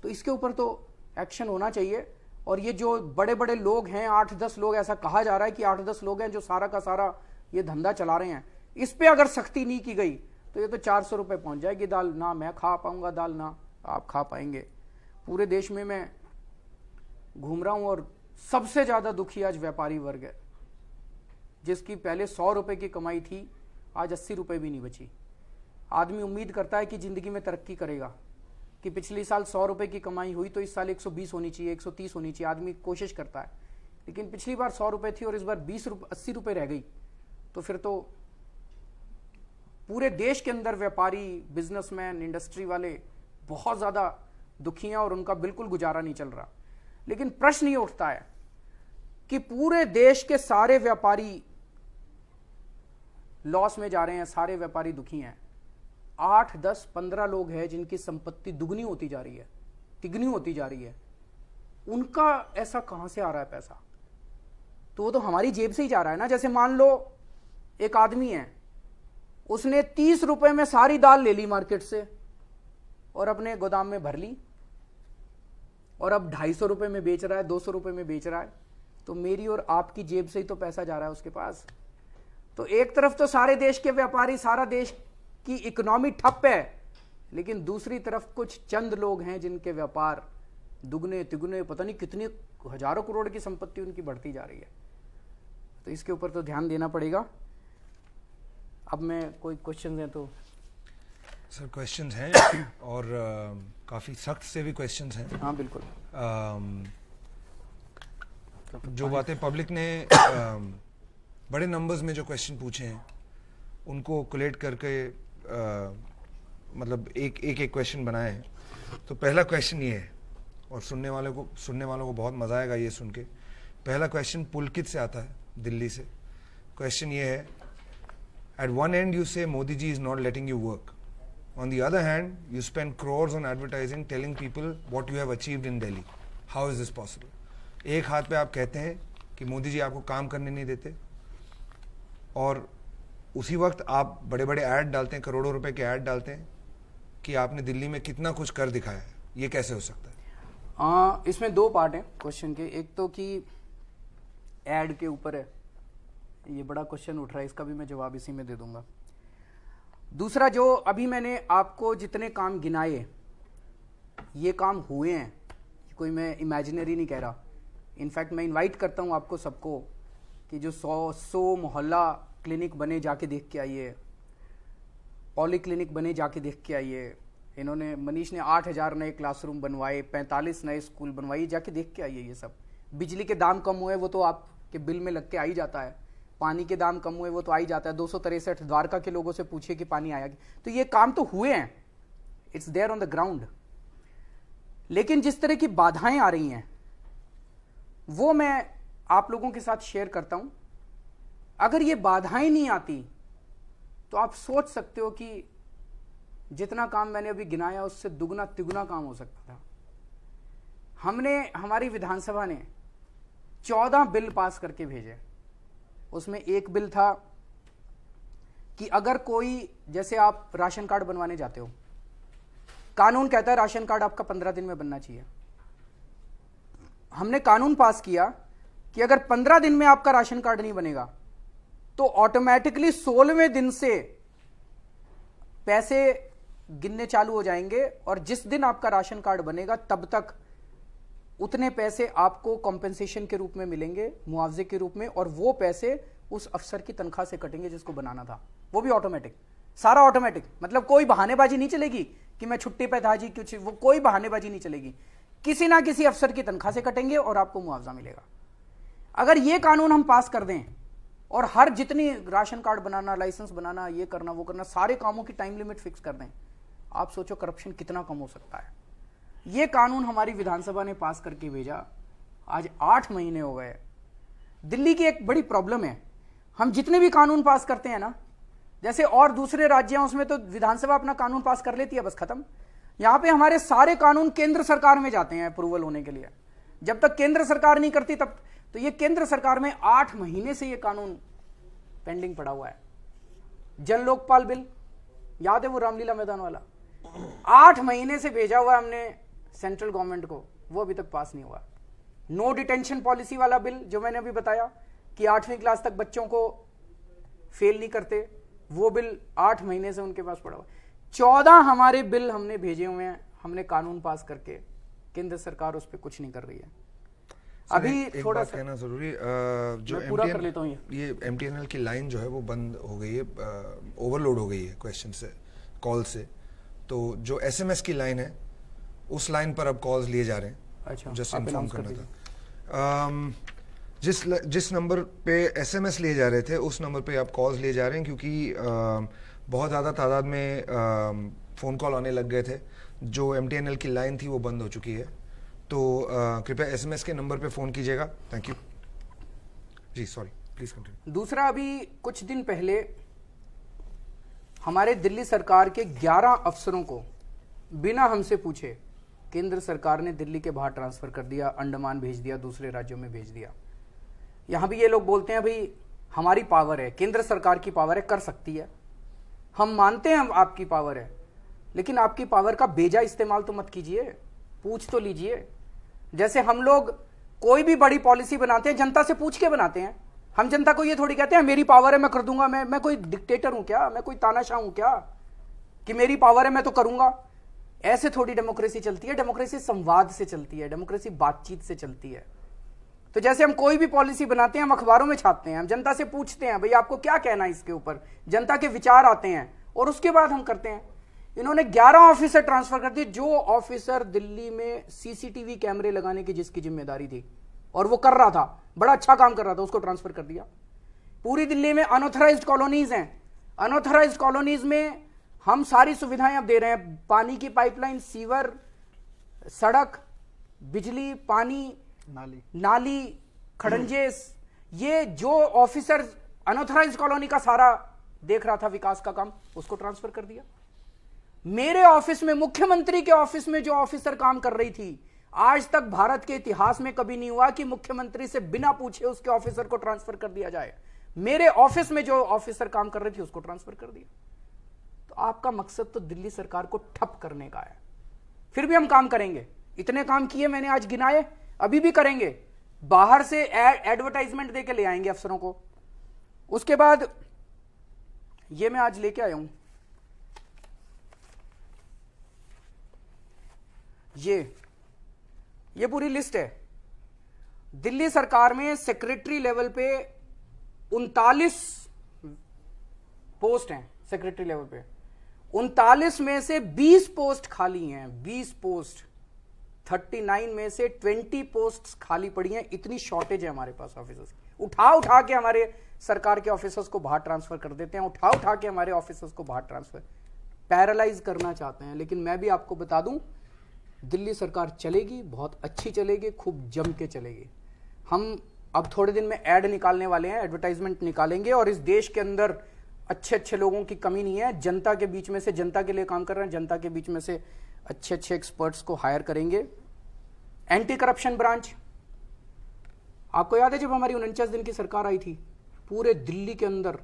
तो इसके ऊपर तो एक्शन होना चाहिए। और ये जो बड़े बड़े लोग हैं, 8-10 लोग, ऐसा कहा जा रहा है कि 8-10 लोग हैं जो सारा का सारा ये धंधा चला रहे हैं, इस पे अगर सख्ती नहीं की गई तो ये तो 400 रुपए पहुंच जाएगी दाल। ना मैं खा पाऊंगा दाल, ना आप खा पाएंगे। पूरे देश में मैं घूम रहा हूं और सबसे ज्यादा दुखी आज व्यापारी वर्ग है, जिसकी पहले 100 रुपए की कमाई थी, आज 80 रुपए भी नहीं बची। आदमी उम्मीद करता है कि जिंदगी में तरक्की करेगा, कि पिछले साल 100 रुपए की कमाई हुई तो इस साल 120 होनी चाहिए, 130 होनी चाहिए, आदमी कोशिश करता है। लेकिन पिछली बार 100 रुपए थी और इस बार 80 रुपए रह गई, तो फिर तो पूरे देश के अंदर व्यापारी, बिजनेसमैन, इंडस्ट्री वाले बहुत ज्यादा दुखी हैं और उनका बिल्कुल गुजारा नहीं चल रहा। लेकिन प्रश्न ये उठता है कि पूरे देश के सारे व्यापारी लॉस में जा रहे हैं, सारे व्यापारी दुखी हैं। 8, 10, 15 लोग हैं जिनकी संपत्ति दुगनी होती जा रही है, तिगनी होती जा रही है। उनका ऐसा कहां से आ रहा है पैसा? तो वो तो हमारी जेब से ही जा रहा है ना। जैसे मान लो एक आदमी है, उसने 30 रुपए में सारी दाल ले ली मार्केट से और अपने गोदाम में भर ली, और अब 250 रुपए में बेच रहा है, 200 रुपए में बेच रहा है, तो मेरी और आपकी जेब से ही तो पैसा जा रहा है उसके पास। तो एक तरफ तो सारे देश के व्यापारी, सारा देश की इकोनॉमी ठप है, लेकिन दूसरी तरफ कुछ चंद लोग हैं जिनके व्यापार दुगने तिगुने, पता नहीं कितने हजारों करोड़ की संपत्ति उनकी बढ़ती जा रही है, तो इसके ऊपर तो ध्यान देना पड़ेगा। अब मैं कोई क्वेश्चन है तो सर क्वेश्चंस हैं और काफ़ी सख्त से भी क्वेश्चंस हैं। हाँ बिल्कुल। जो बातें पब्लिक ने बड़े नंबर्स में जो क्वेश्चन पूछे हैं उनको कोलेट करके मतलब एक क्वेश्चन बनाए हैं। तो पहला क्वेश्चन ये है, और सुनने वालों को बहुत मज़ा आएगा ये सुन के। पहला क्वेश्चन पुलकित से आता है, दिल्ली से। क्वेश्चन ये है, eight one and you say Modi ji is not letting you work, on the other hand you spend crores on advertising telling people what you have achieved in Delhi. How is this possible? एक हाथ पे आप कहते हैं कि मोदी जी आपको काम करने नहीं देते, और उसी वक्त आप बड़े बड़े ऐड डालते हैं, करोड़ों रुपए के ऐड डालते हैं कि आपने दिल्ली में कितना कुछ कर दिखाया है। ये कैसे हो सकता है? इसमें दो पार्ट हैं क्वेश्चन के। एक तो कि ऐड के ऊपर है, ये बड़ा क्वेश्चन उठ रहा है, इसका भी मैं जवाब इसी में दे दूंगा। दूसरा, जो अभी मैंने आपको जितने काम गिनाए ये काम हुए हैं, कोई मैं इमेजिनरी नहीं कह रहा। इनफैक्ट मैं इनवाइट करता हूं आपको सबको कि जो 100 मोहल्ला क्लिनिक बने जाके देख के आइए, पॉली क्लिनिक बने जाके देख के आइए। इन्होंने, मनीष ने 8000 नए क्लासरूम बनवाए, 45 नए स्कूल बनवाए, जाके देख के आइए ये सब। बिजली के दाम कम हुए वो तो आपके बिल में लग के आ ही जाता है, पानी के दाम कम हुए वो तो आ ही जाता है। 263 द्वारका के लोगों से पूछिए कि पानी आया, तो ये काम तो हुए हैं, it's there on the ground. लेकिन जिस तरह की बाधाएं आ रही हैं वो मैं आप लोगों के साथ शेयर करता हूं। अगर ये बाधाएं नहीं आती तो आप सोच सकते हो कि जितना काम मैंने अभी गिनाया उससे दुगना तिगुना काम हो सकता था। हमारी विधानसभा ने 14 बिल पास करके भेजे। उसमें एक बिल था कि अगर कोई, जैसे आप राशन कार्ड बनवाने जाते हो, कानून कहता है राशन कार्ड आपका 15 दिन में बनना चाहिए। हमने कानून पास किया कि अगर 15 दिन में आपका राशन कार्ड नहीं बनेगा तो ऑटोमेटिकली 16वें दिन से पैसे गिनने चालू हो जाएंगे, और जिस दिन आपका राशन कार्ड बनेगा तब तक उतने पैसे आपको कॉम्पेंसेशन के रूप में मिलेंगे, मुआवजे के रूप में, और वो पैसे उस अफसर की तनख्वाह से कटेंगे जिसको बनाना था। वो भी ऑटोमेटिक, सारा ऑटोमेटिक। मतलब कोई बहानेबाजी नहीं चलेगी कि मैं छुट्टी पे था जी कुछ, वो कोई बहानेबाजी नहीं चलेगी। किसी ना किसी अफसर की तनख्वाह से कटेंगे और आपको मुआवजा मिलेगा। अगर ये कानून हम पास कर दें और हर जितनी राशन कार्ड बनाना, लाइसेंस बनाना, ये करना वो करना, सारे कामों की टाइम लिमिट फिक्स कर दें, आप सोचो करप्शन कितना कम हो सकता है। ये कानून हमारी विधानसभा ने पास करके भेजा, आज 8 महीने हो गए। दिल्ली की एक बड़ी प्रॉब्लम है, हम जितने भी कानून पास करते हैं ना, जैसे और दूसरे राज्यों उसमें तो विधानसभा अपना कानून पास कर लेती है, बस खत्म। यहां पे हमारे सारे कानून केंद्र सरकार में जाते हैं अप्रूवल होने के लिए। जब तक केंद्र सरकार नहीं करती तब, तो ये केंद्र सरकार में 8 महीने से ये कानून पेंडिंग पड़ा हुआ है। जन लोकपाल बिल याद है, वो रामलीला मैदान वाला, 8 महीने से भेजा हुआ हमने सेंट्रल गवर्नमेंट को, वो अभी तक पास नहीं हुआ। नो डिटेंशन पॉलिसी वाला बिल जो मैंने अभी बताया कि 8वीं क्लास तक बच्चों को फेल नहीं करते, वो बिल 8 महीने से उनके पास पड़ा हुआ। 14 हमारे बिल हमने भेजे हुए हैं, हमने कानून पास करके, केंद्र सरकार उस पर कुछ नहीं कर रही है। अभी थोड़ा सा कहना जरूरी, जो पूरा कर लेता हूं। ये MTNL की लाइन जो है वो बंद हो गई है, ओवरलोड हो गई है क्वेश्चन से, कॉल से। तो जो SMS की लाइन है उस लाइन पर अब कॉल्स लिए जा रहे हैं। अच्छा, जस्ट इन्फॉर्म करना था। जिस नंबर पे SMS लिए जा रहे थे उस नंबर पे आप कॉल्स लिए जा रहे हैं, क्योंकि बहुत ज़्यादा तादाद में फ़ोन कॉल आने लग गए थे। जो MTNL की लाइन थी वो बंद हो चुकी है, तो कृपया SMS के नंबर पे फ़ोन कीजिएगा। Thank you ji, sorry, please continue. दूसरा, अभी कुछ दिन पहले हमारे दिल्ली सरकार के 11 अफसरों को बिना हमसे पूछे केंद्र सरकार ने दिल्ली के बाहर ट्रांसफर कर दिया, अंडमान भेज दिया, दूसरे राज्यों में भेज दिया। यहां भी ये लोग बोलते हैं भाई हमारी पावर है, केंद्र सरकार की पावर है, कर सकती है। हम मानते हैं आपकी पावर है, लेकिन आपकी पावर का बेजा इस्तेमाल तो मत कीजिए, पूछ तो लीजिए। जैसे हम लोग कोई भी बड़ी पॉलिसी बनाते हैं जनता से पूछ के बनाते हैं। हम जनता को ये थोड़ी कहते हैं मेरी पावर है मैं कर दूंगा, मैं कोई डिक्टेटर हूं क्या, मैं कोई तानाशाह हूं क्या कि मेरी पावर है मैं तो करूंगा। ऐसे थोड़ी डेमोक्रेसी चलती है। डेमोक्रेसी संवाद से चलती है, डेमोक्रेसी बातचीत से चलती है। तो जैसे हम कोई भी पॉलिसी बनाते हैं, हम अखबारों में छापते हैं, हम जनता से पूछते हैं भाई आपको क्या कहना है इसके ऊपर, जनता के विचार आते हैं और उसके बाद हम करते हैं। इन्होंने 11 ऑफिसर ट्रांसफर कर दिए। जो ऑफिसर दिल्ली में सीसीटीवी कैमरे लगाने की जिसकी जिम्मेदारी थी और वो कर रहा था, बड़ा अच्छा काम कर रहा था, उसको ट्रांसफर कर दिया। पूरी दिल्ली में अनऑथराइज्ड कॉलोनीज हैं, अनऑथराइज्ड कॉलोनीज में हम सारी सुविधाएं अब दे रहे हैं, पानी की पाइपलाइन, सीवर, सड़क, बिजली, पानी, नाली, खड़ंजे। ये जो ऑफिसर अनऑथराइज्ड कॉलोनी का सारा देख रहा था विकास का काम, उसको ट्रांसफर कर दिया। मेरे ऑफिस में, मुख्यमंत्री के ऑफिस में जो ऑफिसर काम कर रही थी, आज तक भारत के इतिहास में कभी नहीं हुआ कि मुख्यमंत्री से बिना पूछे उसके ऑफिसर को ट्रांसफर कर दिया जाए। मेरे ऑफिस में जो ऑफिसर काम कर रही थी उसको ट्रांसफर कर दिया। तो आपका मकसद तो दिल्ली सरकार को ठप करने का है। फिर भी हम काम करेंगे, इतने काम किए मैंने आज गिनाए, अभी भी करेंगे। बाहर से एडवर्टाइजमेंट देके ले आएंगे अफसरों को। उसके बाद ये मैं आज लेके आया हूं, ये पूरी लिस्ट है। दिल्ली सरकार में सेक्रेटरी लेवल पे 39 पोस्ट हैं। सेक्रेटरी लेवल पे 39 में से 20 पोस्ट खाली हैं, 20 पोस्ट। 39 में से 20 पोस्ट खाली पड़ी हैं। इतनी शॉर्टेज है हमारे पास ऑफिसर्स की। उठा उठा के हमारे सरकार के ऑफिसर्स को बाहर ट्रांसफर कर देते हैं, उठा उठा के हमारे ऑफिसर्स को बाहर ट्रांसफर, पैरालाइज करना चाहते हैं। लेकिन मैं भी आपको बता दूं, दिल्ली सरकार चलेगी, बहुत अच्छी चलेगी, खूब जम के चलेगी। हम अब थोड़े दिन में ऐड निकालने वाले हैं, एडवर्टाइजमेंट निकालेंगे, और इस देश के अंदर अच्छे अच्छे लोगों की कमी नहीं है। जनता के बीच में से, जनता के लिए काम कर रहे हैं, जनता के बीच में से अच्छे अच्छे एक्सपर्ट्स को हायर करेंगे। एंटी करप्शन ब्रांच, आपको याद है जब हमारी 49 दिन की सरकार आई थी, पूरे दिल्ली के अंदर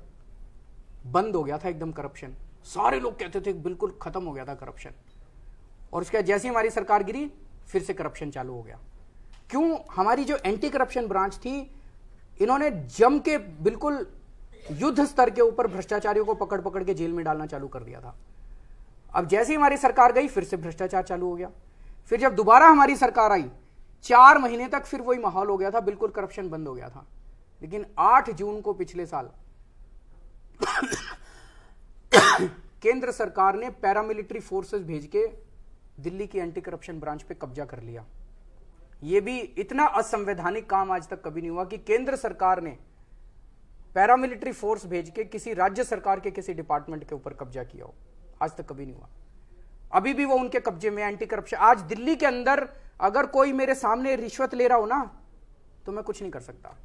बंद हो गया था एकदम करप्शन। सारे लोग कहते थे बिल्कुल खत्म हो गया था करप्शन, और उसके बाद जैसे हमारी सरकार गिरी फिर से करप्शन चालू हो गया। क्यों? हमारी जो एंटी करप्शन ब्रांच थी, इन्होंने जम के बिल्कुल युद्ध स्तर के ऊपर भ्रष्टाचारियों को पकड़ पकड़ के जेल में डालना चालू कर दिया था। अब जैसे ही हमारी सरकार गई फिर से भ्रष्टाचार चालू हो गया। फिर जब दोबारा हमारी सरकार आई, 4 महीने तक फिर वही माहौल हो गया था, बिल्कुल करप्शन बंद हो गया था। लेकिन 8 जून को पिछले साल केंद्र सरकार ने पैरामिलिट्री फोर्सेस भेज के दिल्ली की एंटी करप्शन ब्रांच पे कब्जा कर लिया। यह भी इतना असंवैधानिक काम आज तक कभी नहीं हुआ कि केंद्र सरकार ने पैरामिलिट्री फोर्स भेज के किसी राज्य सरकार के किसी डिपार्टमेंट के ऊपर कब्जा किया हो। आज तक कभी नहीं हुआ। अभी भी वो उनके कब्जे में एंटी करप्शन। आज दिल्ली के अंदर अगर कोई मेरे सामने रिश्वत ले रहा हो ना, तो मैं कुछ नहीं कर सकता।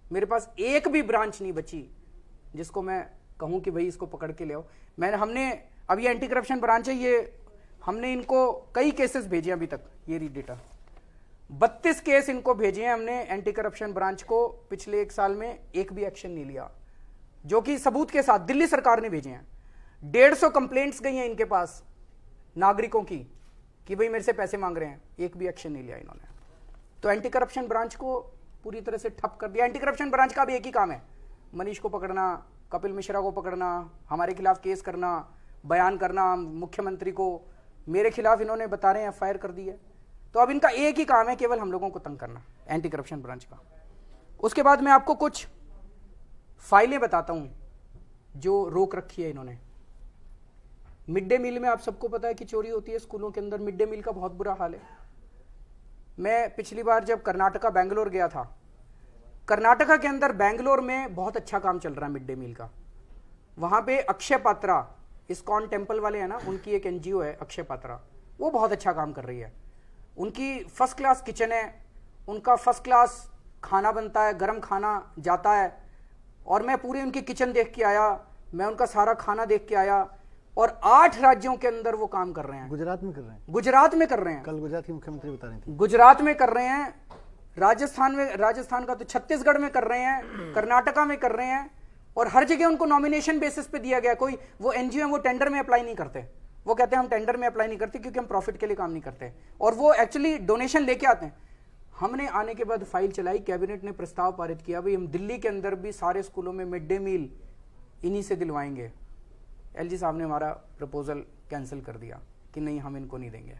मेरे पास एक भी ब्रांच नहीं बची जिसको मैं कहूं कि भाई इसको पकड़ के ले आओ। हमने अब ये एंटी करप्शन ब्रांच है, ये हमने इनको कई केसेस भेजे अभी तक। ये रीड डेटा, 32 केस इनको भेजे हैं हमने एंटी करप्शन ब्रांच को। पिछले 1 साल में एक भी एक्शन नहीं लिया, जो कि सबूत के साथ दिल्ली सरकार ने भेजे हैं। 150 कंप्लेंट्स गई हैं इनके पास नागरिकों की कि भाई मेरे से पैसे मांग रहे हैं, एक भी एक्शन नहीं लिया इन्होंने। तो एंटी करप्शन ब्रांच को पूरी तरह से ठप कर दिया। एंटी करप्शन ब्रांच का भी एक ही काम है, मनीष को पकड़ना, कपिल मिश्रा को पकड़ना, हमारे खिलाफ केस करना, बयान करना, मुख्यमंत्री को मेरे खिलाफ इन्होंने बता रहे हैं एफआईआर कर दी है। तो अब इनका एक ही काम है, केवल हम लोगों को तंग करना, एंटी करप्शन ब्रांच का। उसके बाद मैं आपको कुछ फाइलें बताता हूं जो रोक रखी है इन्होंने। मिड डे मील में आप सबको पता है कि चोरी होती है स्कूलों के अंदर। मिड डे मील का बहुत बुरा हाल है। मैं पिछली बार जब कर्नाटका बेंगलोर गया था, कर्नाटका के अंदर बेंगलोर में बहुत अच्छा काम चल रहा है मिड डे मील का। वहां पे अक्षय पात्रा, इस्कॉन टेम्पल वाले हैं ना, उनकी एक एनजीओ है अक्षय पात्रा, वो बहुत अच्छा काम कर रही है। उनकी फर्स्ट क्लास किचन है, उनका फर्स्ट क्लास खाना बनता है, गर्म खाना जाता है। और मैं पूरी उनकी किचन देख के आया, मैं उनका सारा खाना देख के आया। और 8 राज्यों के अंदर वो काम कर रहे हैं। गुजरात में कर रहे हैं, गुजरात में कर रहे हैं। कल गुजरात की मुख्यमंत्री बता रही थी। गुजरात में कर रहे हैं, राजस्थान में, राजस्थान का तो छत्तीसगढ़ में कर रहे हैं, कर्नाटका में कर रहे हैं। और हर जगह उनको नॉमिनेशन बेसिस पे दिया गया। कोई वो एनजीओ है, वो टेंडर में अप्लाई नहीं करते। वो कहते हैं हम टेंडर में अप्लाई नहीं करते क्योंकि हम प्रॉफिट के लिए काम नहीं करते, और वो एक्चुअली डोनेशन लेके आते हैं। हमने आने के बाद फाइल चलाई, कैबिनेट ने प्रस्ताव पारित किया, भाई हम दिल्ली के अंदर भी सारे स्कूलों में मिड डे मील इन्हीं से दिलवाएंगे। एलजी साहब ने हमारा प्रपोजल कैंसिल कर दिया कि नहीं, हम इनको नहीं देंगे।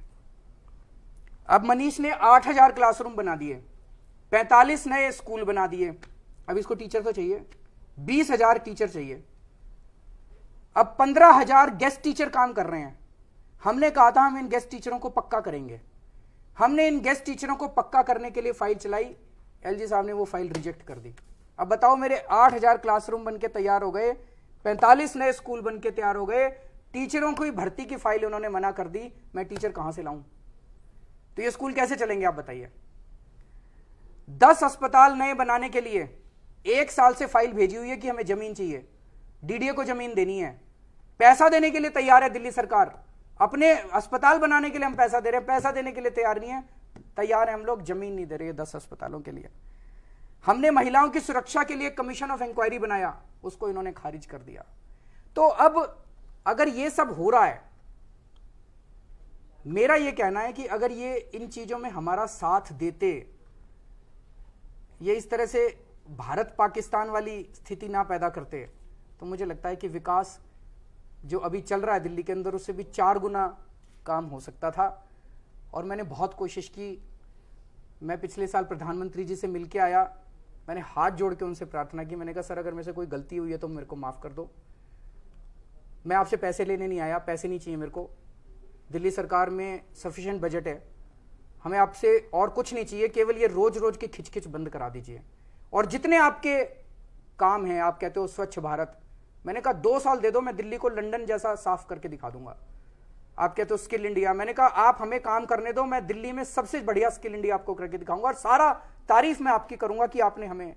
अब मनीष ने 8000 क्लासरूम बना दिए 45 नए स्कूल बना दिए। अब इसको टीचर तो चाहिए, 20,000 टीचर चाहिए। अब 15,000 गेस्ट टीचर काम कर रहे हैं। हमने कहा था हम इन गेस्ट टीचरों को पक्का करेंगे। हमने इन गेस्ट टीचरों को पक्का करने के लिए फाइल चलाई, एलजी साहब ने वो फाइल रिजेक्ट कर दी। अब बताओ, मेरे 8,000 क्लासरूम बनके तैयार हो गए, 45 नए स्कूल बनके तैयार हो गए, टीचरों को भर्ती की फाइल उन्होंने मना कर दी। मैं टीचर कहां से लाऊं? तो ये स्कूल कैसे चलेंगे आप बताइए? 10 अस्पताल नए बनाने के लिए 1 साल से फाइल भेजी हुई है कि हमें जमीन चाहिए, डीडीए को जमीन देनी है, पैसा देने के लिए तैयार है दिल्ली सरकार। अपने अस्पताल बनाने के लिए हम पैसा दे रहे हैं, पैसा देने के लिए तैयार नहीं है, तैयार है हम लोग, जमीन नहीं दे रहे 10 अस्पतालों के लिए। हमने महिलाओं की सुरक्षा के लिए कमीशन ऑफ इंक्वायरी बनाया, उसको इन्होंने खारिज कर दिया। तो अब अगर ये सब हो रहा है, मेरा ये कहना है कि अगर ये इन चीजों में हमारा साथ देते, ये इस तरह से भारत पाकिस्तान वाली स्थिति ना पैदा करते, तो मुझे लगता है कि विकास जो अभी चल रहा है दिल्ली के अंदर उससे भी 4 गुना काम हो सकता था। और मैंने बहुत कोशिश की। मैं पिछले साल प्रधानमंत्री जी से मिलके आया, मैंने हाथ जोड़ के उनसे प्रार्थना की। मैंने कहा सर, अगर मेरे से कोई गलती हुई है तो मेरे को माफ कर दो। मैं आपसे पैसे लेने नहीं आया, पैसे नहीं चाहिए मेरे को। दिल्ली सरकार में सफिशिएंट बजट है, हमें आपसे और कुछ नहीं चाहिए, केवल ये रोज रोज की खिचखिच बंद करा दीजिए। और जितने आपके काम हैं, आप कहते हो स्वच्छ भारत, मैंने कहा 2 साल दे दो, मैं दिल्ली को लंदन जैसा साफ करके दिखा दूंगा। आप कहते हो स्किल इंडिया, मैंने कहा आप हमें काम करने दो, मैं दिल्ली में सबसे बढ़िया स्किल इंडिया आपको करके दिखाऊंगा और सारा तारीफ मैं आपकी करूंगा कि आपने हमें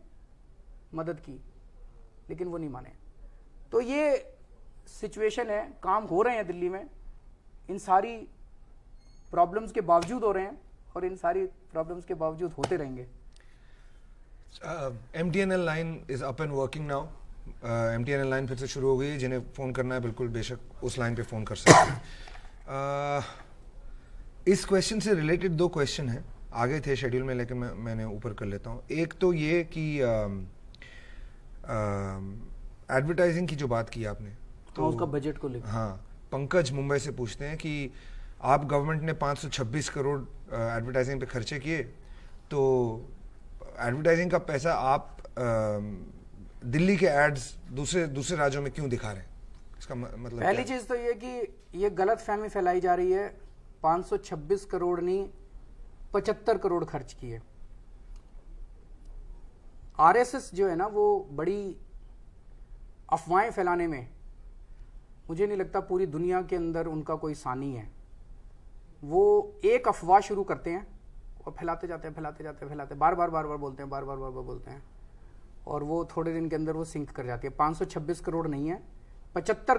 मदद की। लेकिन वो नहीं माने। तो ये सिचुएशन है, काम हो रहे हैं दिल्ली में, इन सारी प्रॉब्लम्स के बावजूद हो रहे हैं और इन सारी प्रॉब्लम्स के बावजूद होते रहेंगे। MTNL line is up and working now. MTNL line फिर से शुरू हो गई है। जिन्हें फ़ोन करना है बिल्कुल बेशक उस लाइन पे फ़ोन कर सकते हैं। इस क्वेश्चन से रिलेटेड 2 क्वेश्चन हैं, आगे थे शेड्यूल में लेकिन मैंने ऊपर कर लेता हूँ। एक तो ये कि एडवर्टाइजिंग की जो बात की आपने, तो उसका बजट को लेकर, हाँ, पंकज मुंबई से पूछते हैं कि आप गवर्नमेंट ने 526 करोड़ एडवर्टाइजिंग पे खर्चे किए, तो एडवर्टाइजिंग का पैसा आप दिल्ली के एड्स दूसरे राज्यों में क्यों दिखा रहे हैं? इसका मतलब पहली चीज तो ये कि ये गलत फहमी फैलाई जा रही है। 526 करोड़ नहीं, 75 करोड़ खर्च किए। आरएसएस जो है ना, वो बड़ी अफवाहें फैलाने में, मुझे नहीं लगता पूरी दुनिया के अंदर उनका कोई सानी है। वो एक अफवाह शुरू करते हैं और फैलाते जाते हैं, बार बार बोलते हैं, और वो थोड़े दिन के अंदर वो सिंक कर जाती है। 526 करोड़ नहीं है, 75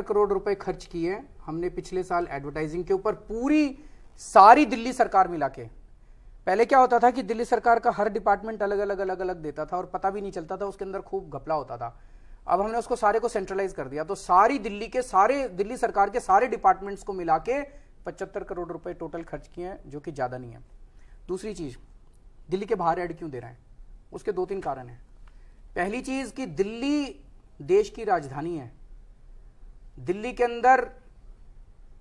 करोड़ रुपए खर्च किए हमने पिछले साल एडवर्टाइजिंग के ऊपर, पूरी सारी दिल्ली सरकार मिला के। पहले क्या होता था कि दिल्ली सरकार का हर डिपार्टमेंट अलग अलग देता था और पता भी नहीं चलता था, उसके अंदर खूब घपला होता था। अब हमने उसको सारे को सेंट्रलाइज कर दिया, तो सारी दिल्ली सरकार के सारे डिपार्टमेंट्स को मिला के 75 करोड़ रुपए टोटल खर्च किए हैं, जो कि ज्यादा नहीं है। दूसरी चीज, दिल्ली के बाहर ऐड क्यों दे रहे हैं? उसके 2-3 कारण हैं। पहली चीज कि दिल्ली देश की राजधानी है। दिल्ली के अंदर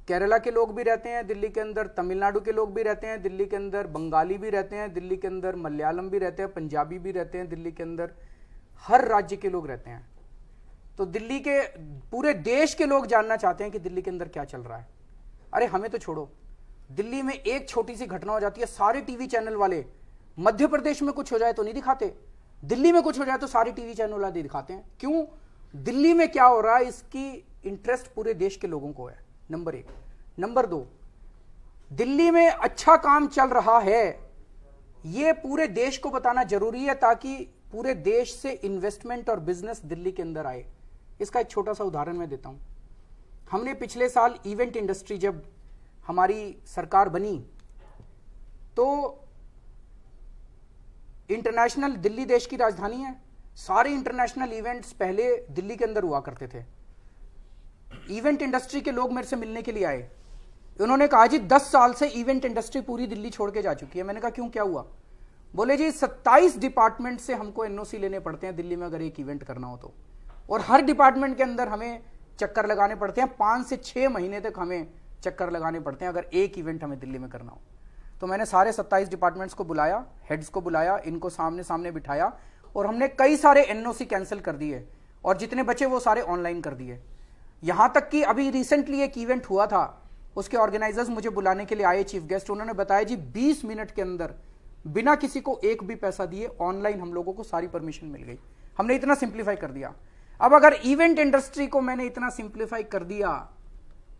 केरला के लोग भी रहते हैं, दिल्ली के अंदर तमिलनाडु के लोग भी रहते हैं, दिल्ली के अंदर बंगाली भी रहते हैं, दिल्ली के अंदर मलयालम भी रहते हैं, पंजाबी भी रहते हैं, दिल्ली के अंदर हर राज्य के लोग रहते हैं। तो दिल्ली के पूरे देश के लोग जानना चाहते हैं कि दिल्ली के अंदर क्या चल रहा है। अरे हमें तो छोड़ो, दिल्ली में एक छोटी सी घटना हो जाती है, सारे टीवी चैनल वाले, मध्य प्रदेश में कुछ हो जाए तो नहीं दिखाते, दिल्ली में कुछ हो जाए तो सारे टीवी चैनल वाले दिखाते हैं। क्यों? दिल्ली में क्या हो रहा है इसकी इंटरेस्ट पूरे देश के लोगों को है, नंबर 1। नंबर 2, दिल्ली में अच्छा काम चल रहा है, यह पूरे देश को बताना जरूरी है ताकि पूरे देश से इन्वेस्टमेंट और बिजनेस दिल्ली के अंदर आए। इसका एक छोटा सा उदाहरण मैं देता हूं। हमने पिछले साल इवेंट इंडस्ट्री, जब हमारी सरकार बनी तो इंटरनेशनल, दिल्ली देश की राजधानी है, सारे इंटरनेशनल इवेंट्स पहले दिल्ली के अंदर हुआ करते थे। इवेंट इंडस्ट्री के लोग मेरे से मिलने के लिए आए, उन्होंने कहा जी 10 साल से इवेंट इंडस्ट्री पूरी दिल्ली छोड़ के जा चुकी है। मैंने कहा क्यों, क्या हुआ? बोले जी 27 डिपार्टमेंट से हमको एनओसी लेने पड़ते हैं दिल्ली में अगर एक इवेंट करना हो तो, और हर डिपार्टमेंट के अंदर हमें चक्कर लगाने पड़ते हैं, 5 से 6 महीने तक हमें चक्कर लगाने पड़ते हैं अगर एक इवेंट हमें दिल्ली में करना हो। तो मैंने सारे 27 डिपार्टमेंट्स को बुलाया, हेड्स को बुलाया, इनको सामने सामने बिठाया और हमने कई सारे एनओसी कैंसिल कर दिए और जितने बचे वो सारे ऑनलाइन कर दिए। यहां तक कि अभी रिसेंटली एक इवेंट हुआ था, उसके ऑर्गेनाइजर्स मुझे बुलाने के लिए आए चीफ गेस्ट, उन्होंने बताया जी 20 मिनट के अंदर बिना किसी को एक भी पैसा दिए ऑनलाइन हम लोगों को सारी परमिशन मिल गई। हमने इतना सिंप्लीफाई कर दिया। अब अगर इवेंट इंडस्ट्री को मैंने इतना सिंप्लीफाई कर दिया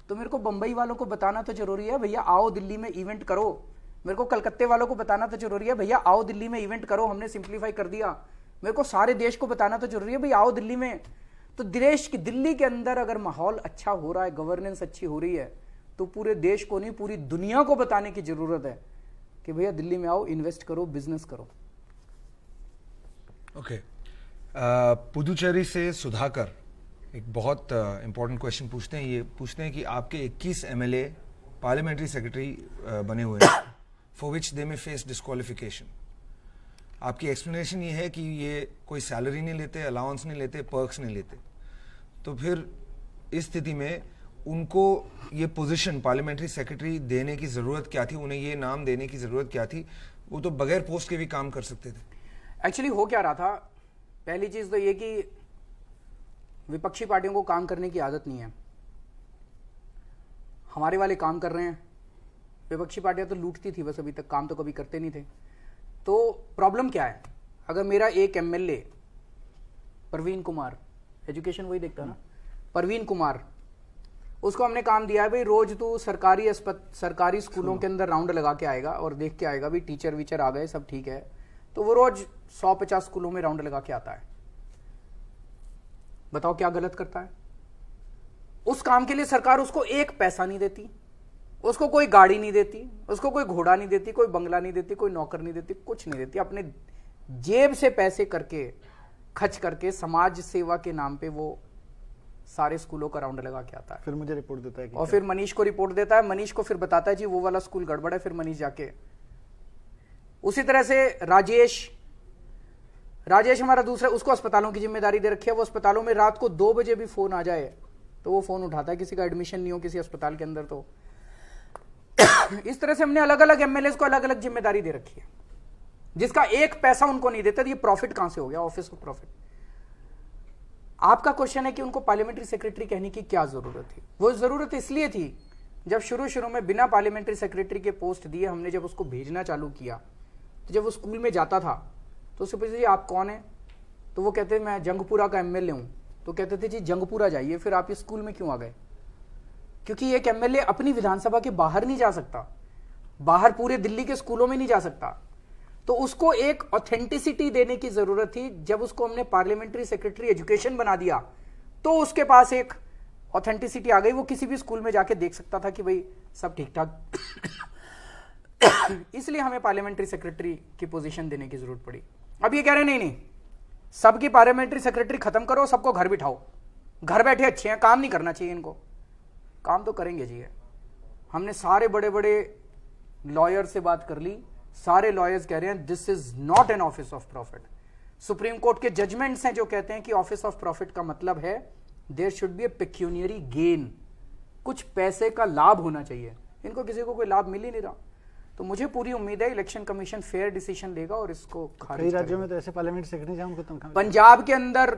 तो मेरे को बंबई वालों को बताना तो जरूरी है, भैया आओ दिल्ली में इवेंट करो। मेरे को कलकत्ते वालों को बताना तो जरूरी है, भैया आओ दिल्ली में इवेंट करो, हमने सिंप्लीफाई कर दिया। मेरे को सारे देश को बताना तो जरूरी है, भैया आओ दिल्ली में। तो देश की दिल्ली के अंदर अगर माहौल अच्छा हो रहा है, गवर्नेंस अच्छी हो रही है, तो पूरे देश को नहीं पूरी दुनिया को बताने की जरूरत है कि भैया दिल्ली में आओ, इन्वेस्ट करो, बिजनेस करो। ओके, पुदुचेरी से सुधाकर एक बहुत इंपॉर्टेंट क्वेश्चन पूछते हैं। ये पूछते हैं कि आपके 21 एमएलए पार्लियामेंट्री सेक्रेटरी बने हुए हैं, फॉर विच दे में फेस डिस्क्वालिफिकेशन। आपकी एक्सप्लेनेशन ये है कि ये कोई सैलरी नहीं लेते, अलाउंस नहीं लेते, पर्क्स नहीं लेते। तो फिर इस स्थिति में उनको ये पोजीशन पार्लियामेंट्री सेक्रेटरी देने की जरूरत क्या थी? उन्हें ये नाम देने की जरूरत क्या थी? वो तो बगैर पोस्ट के भी काम कर सकते थे। एक्चुअली हो क्या रहा था, पहली चीज तो ये कि विपक्षी पार्टियों को काम करने की आदत नहीं है। हमारे वाले काम कर रहे हैं, विपक्षी पार्टियां तो लूटती थी बस, अभी तक काम तो कभी करते नहीं थे। तो प्रॉब्लम क्या है, अगर मेरा एक एमएलए परवीन कुमार, एजुकेशन वही देखता ना, परवीन कुमार, उसको हमने काम दिया है भाई रोज तू सरकारी स्कूलों के अंदर राउंड लगा के आएगा और देख के आएगा भी टीचर वीचर आ गए, सब ठीक है। तो वो रोज 100-50 स्कूलों में राउंड लगा के आता है। बताओ क्या गलत करता है? उस काम के लिए सरकार उसको एक पैसा नहीं देती, उसको कोई गाड़ी नहीं देती, उसको कोई घोड़ा नहीं देती, कोई बंगला नहीं देती, कोई नौकर नहीं देती, कुछ नहीं देती। अपने जेब से पैसे करके खर्च करके समाज सेवा के नाम पे वो सारे स्कूलों का राउंड लगा के आता है। फिर मुझे रिपोर्ट देता है कि और फिर मनीष को रिपोर्ट देता है, मनीष को फिर बताता है जी वो वाला स्कूल गड़बड़ है, फिर मनीष जाके। उसी तरह से राजेश हमारा दूसरा, उसको अस्पतालों की जिम्मेदारी दे रखी है। वो अस्पतालों में रात को 2 बजे भी फोन आ जाए तो वो फोन उठाता है, किसी का एडमिशन नहीं हो किसी अस्पताल के अंदर तो। इस तरह से हमने अलग अलग एमएलए को अलग अलग जिम्मेदारी दे रखी है, जिसका एक पैसा उनको नहीं देता। ये प्रॉफिट कहां से हो गया? Office of profit. आपका क्वेश्चन है कि उनको पार्लियामेंट्री सेक्रेटरी कहने की क्या जरूरत थी? वो जरूरत इसलिए थी जब शुरू में बिना पार्लियामेंट्री सेक्रेटरी के पोस्ट दिए हमने जब उसको भेजना चालू किया, तो जब वो स्कूल में जाता था तो उससे पूछते जी आप कौन है? तो वो कहते मैं जंगपुरा का एमएलए हूं। तो कहते थे जी जंगपुरा जाइए, फिर आप इस स्कूल में क्यों आ गए? क्योंकि एक एमएलए अपनी विधानसभा के बाहर नहीं जा सकता, बाहर पूरे दिल्ली के स्कूलों में नहीं जा सकता। तो उसको एक ऑथेंटिसिटी देने की जरूरत थी। जब उसको हमने पार्लियामेंट्री सेक्रेटरी एजुकेशन बना दिया तो उसके पास एक ऑथेंटिसिटी आ गई, वो किसी भी स्कूल में जाके देख सकता था कि भाई सब ठीक ठाक। इसलिए हमें पार्लियामेंट्री सेक्रेटरी की पोजीशन देने की जरूरत पड़ी। अब ये कह रहे नहीं, सबकी पार्लियामेंट्री सेक्रेटरी खत्म करो, सबको घर बिठाओ, घर बैठे अच्छे हैं, काम नहीं करना चाहिए इनको। काम तो करेंगे जी। हमने सारे बड़े बड़े लॉयर से बात कर ली, सारे लॉयर्स कह रहे हैं this is not an office of profit. Supreme court के जजमेंट्स हैं जो कहते हैं कि ऑफिस ऑफ प्रॉफिट का मतलब है there should be a pecuniary gain, कुछ पैसे का लाभ होना चाहिए। इनको किसी को कोई लाभ मिल ही नहीं रहा। तो मुझे पूरी उम्मीद है इलेक्शन कमीशन फेयर डिसीजन लेगा और इसको खारिज कई राज्यों में तो ऐसे पार्लियामेंट सेक्रेटरी हैं उनको तनख्वाह, पंजाब के अंदर,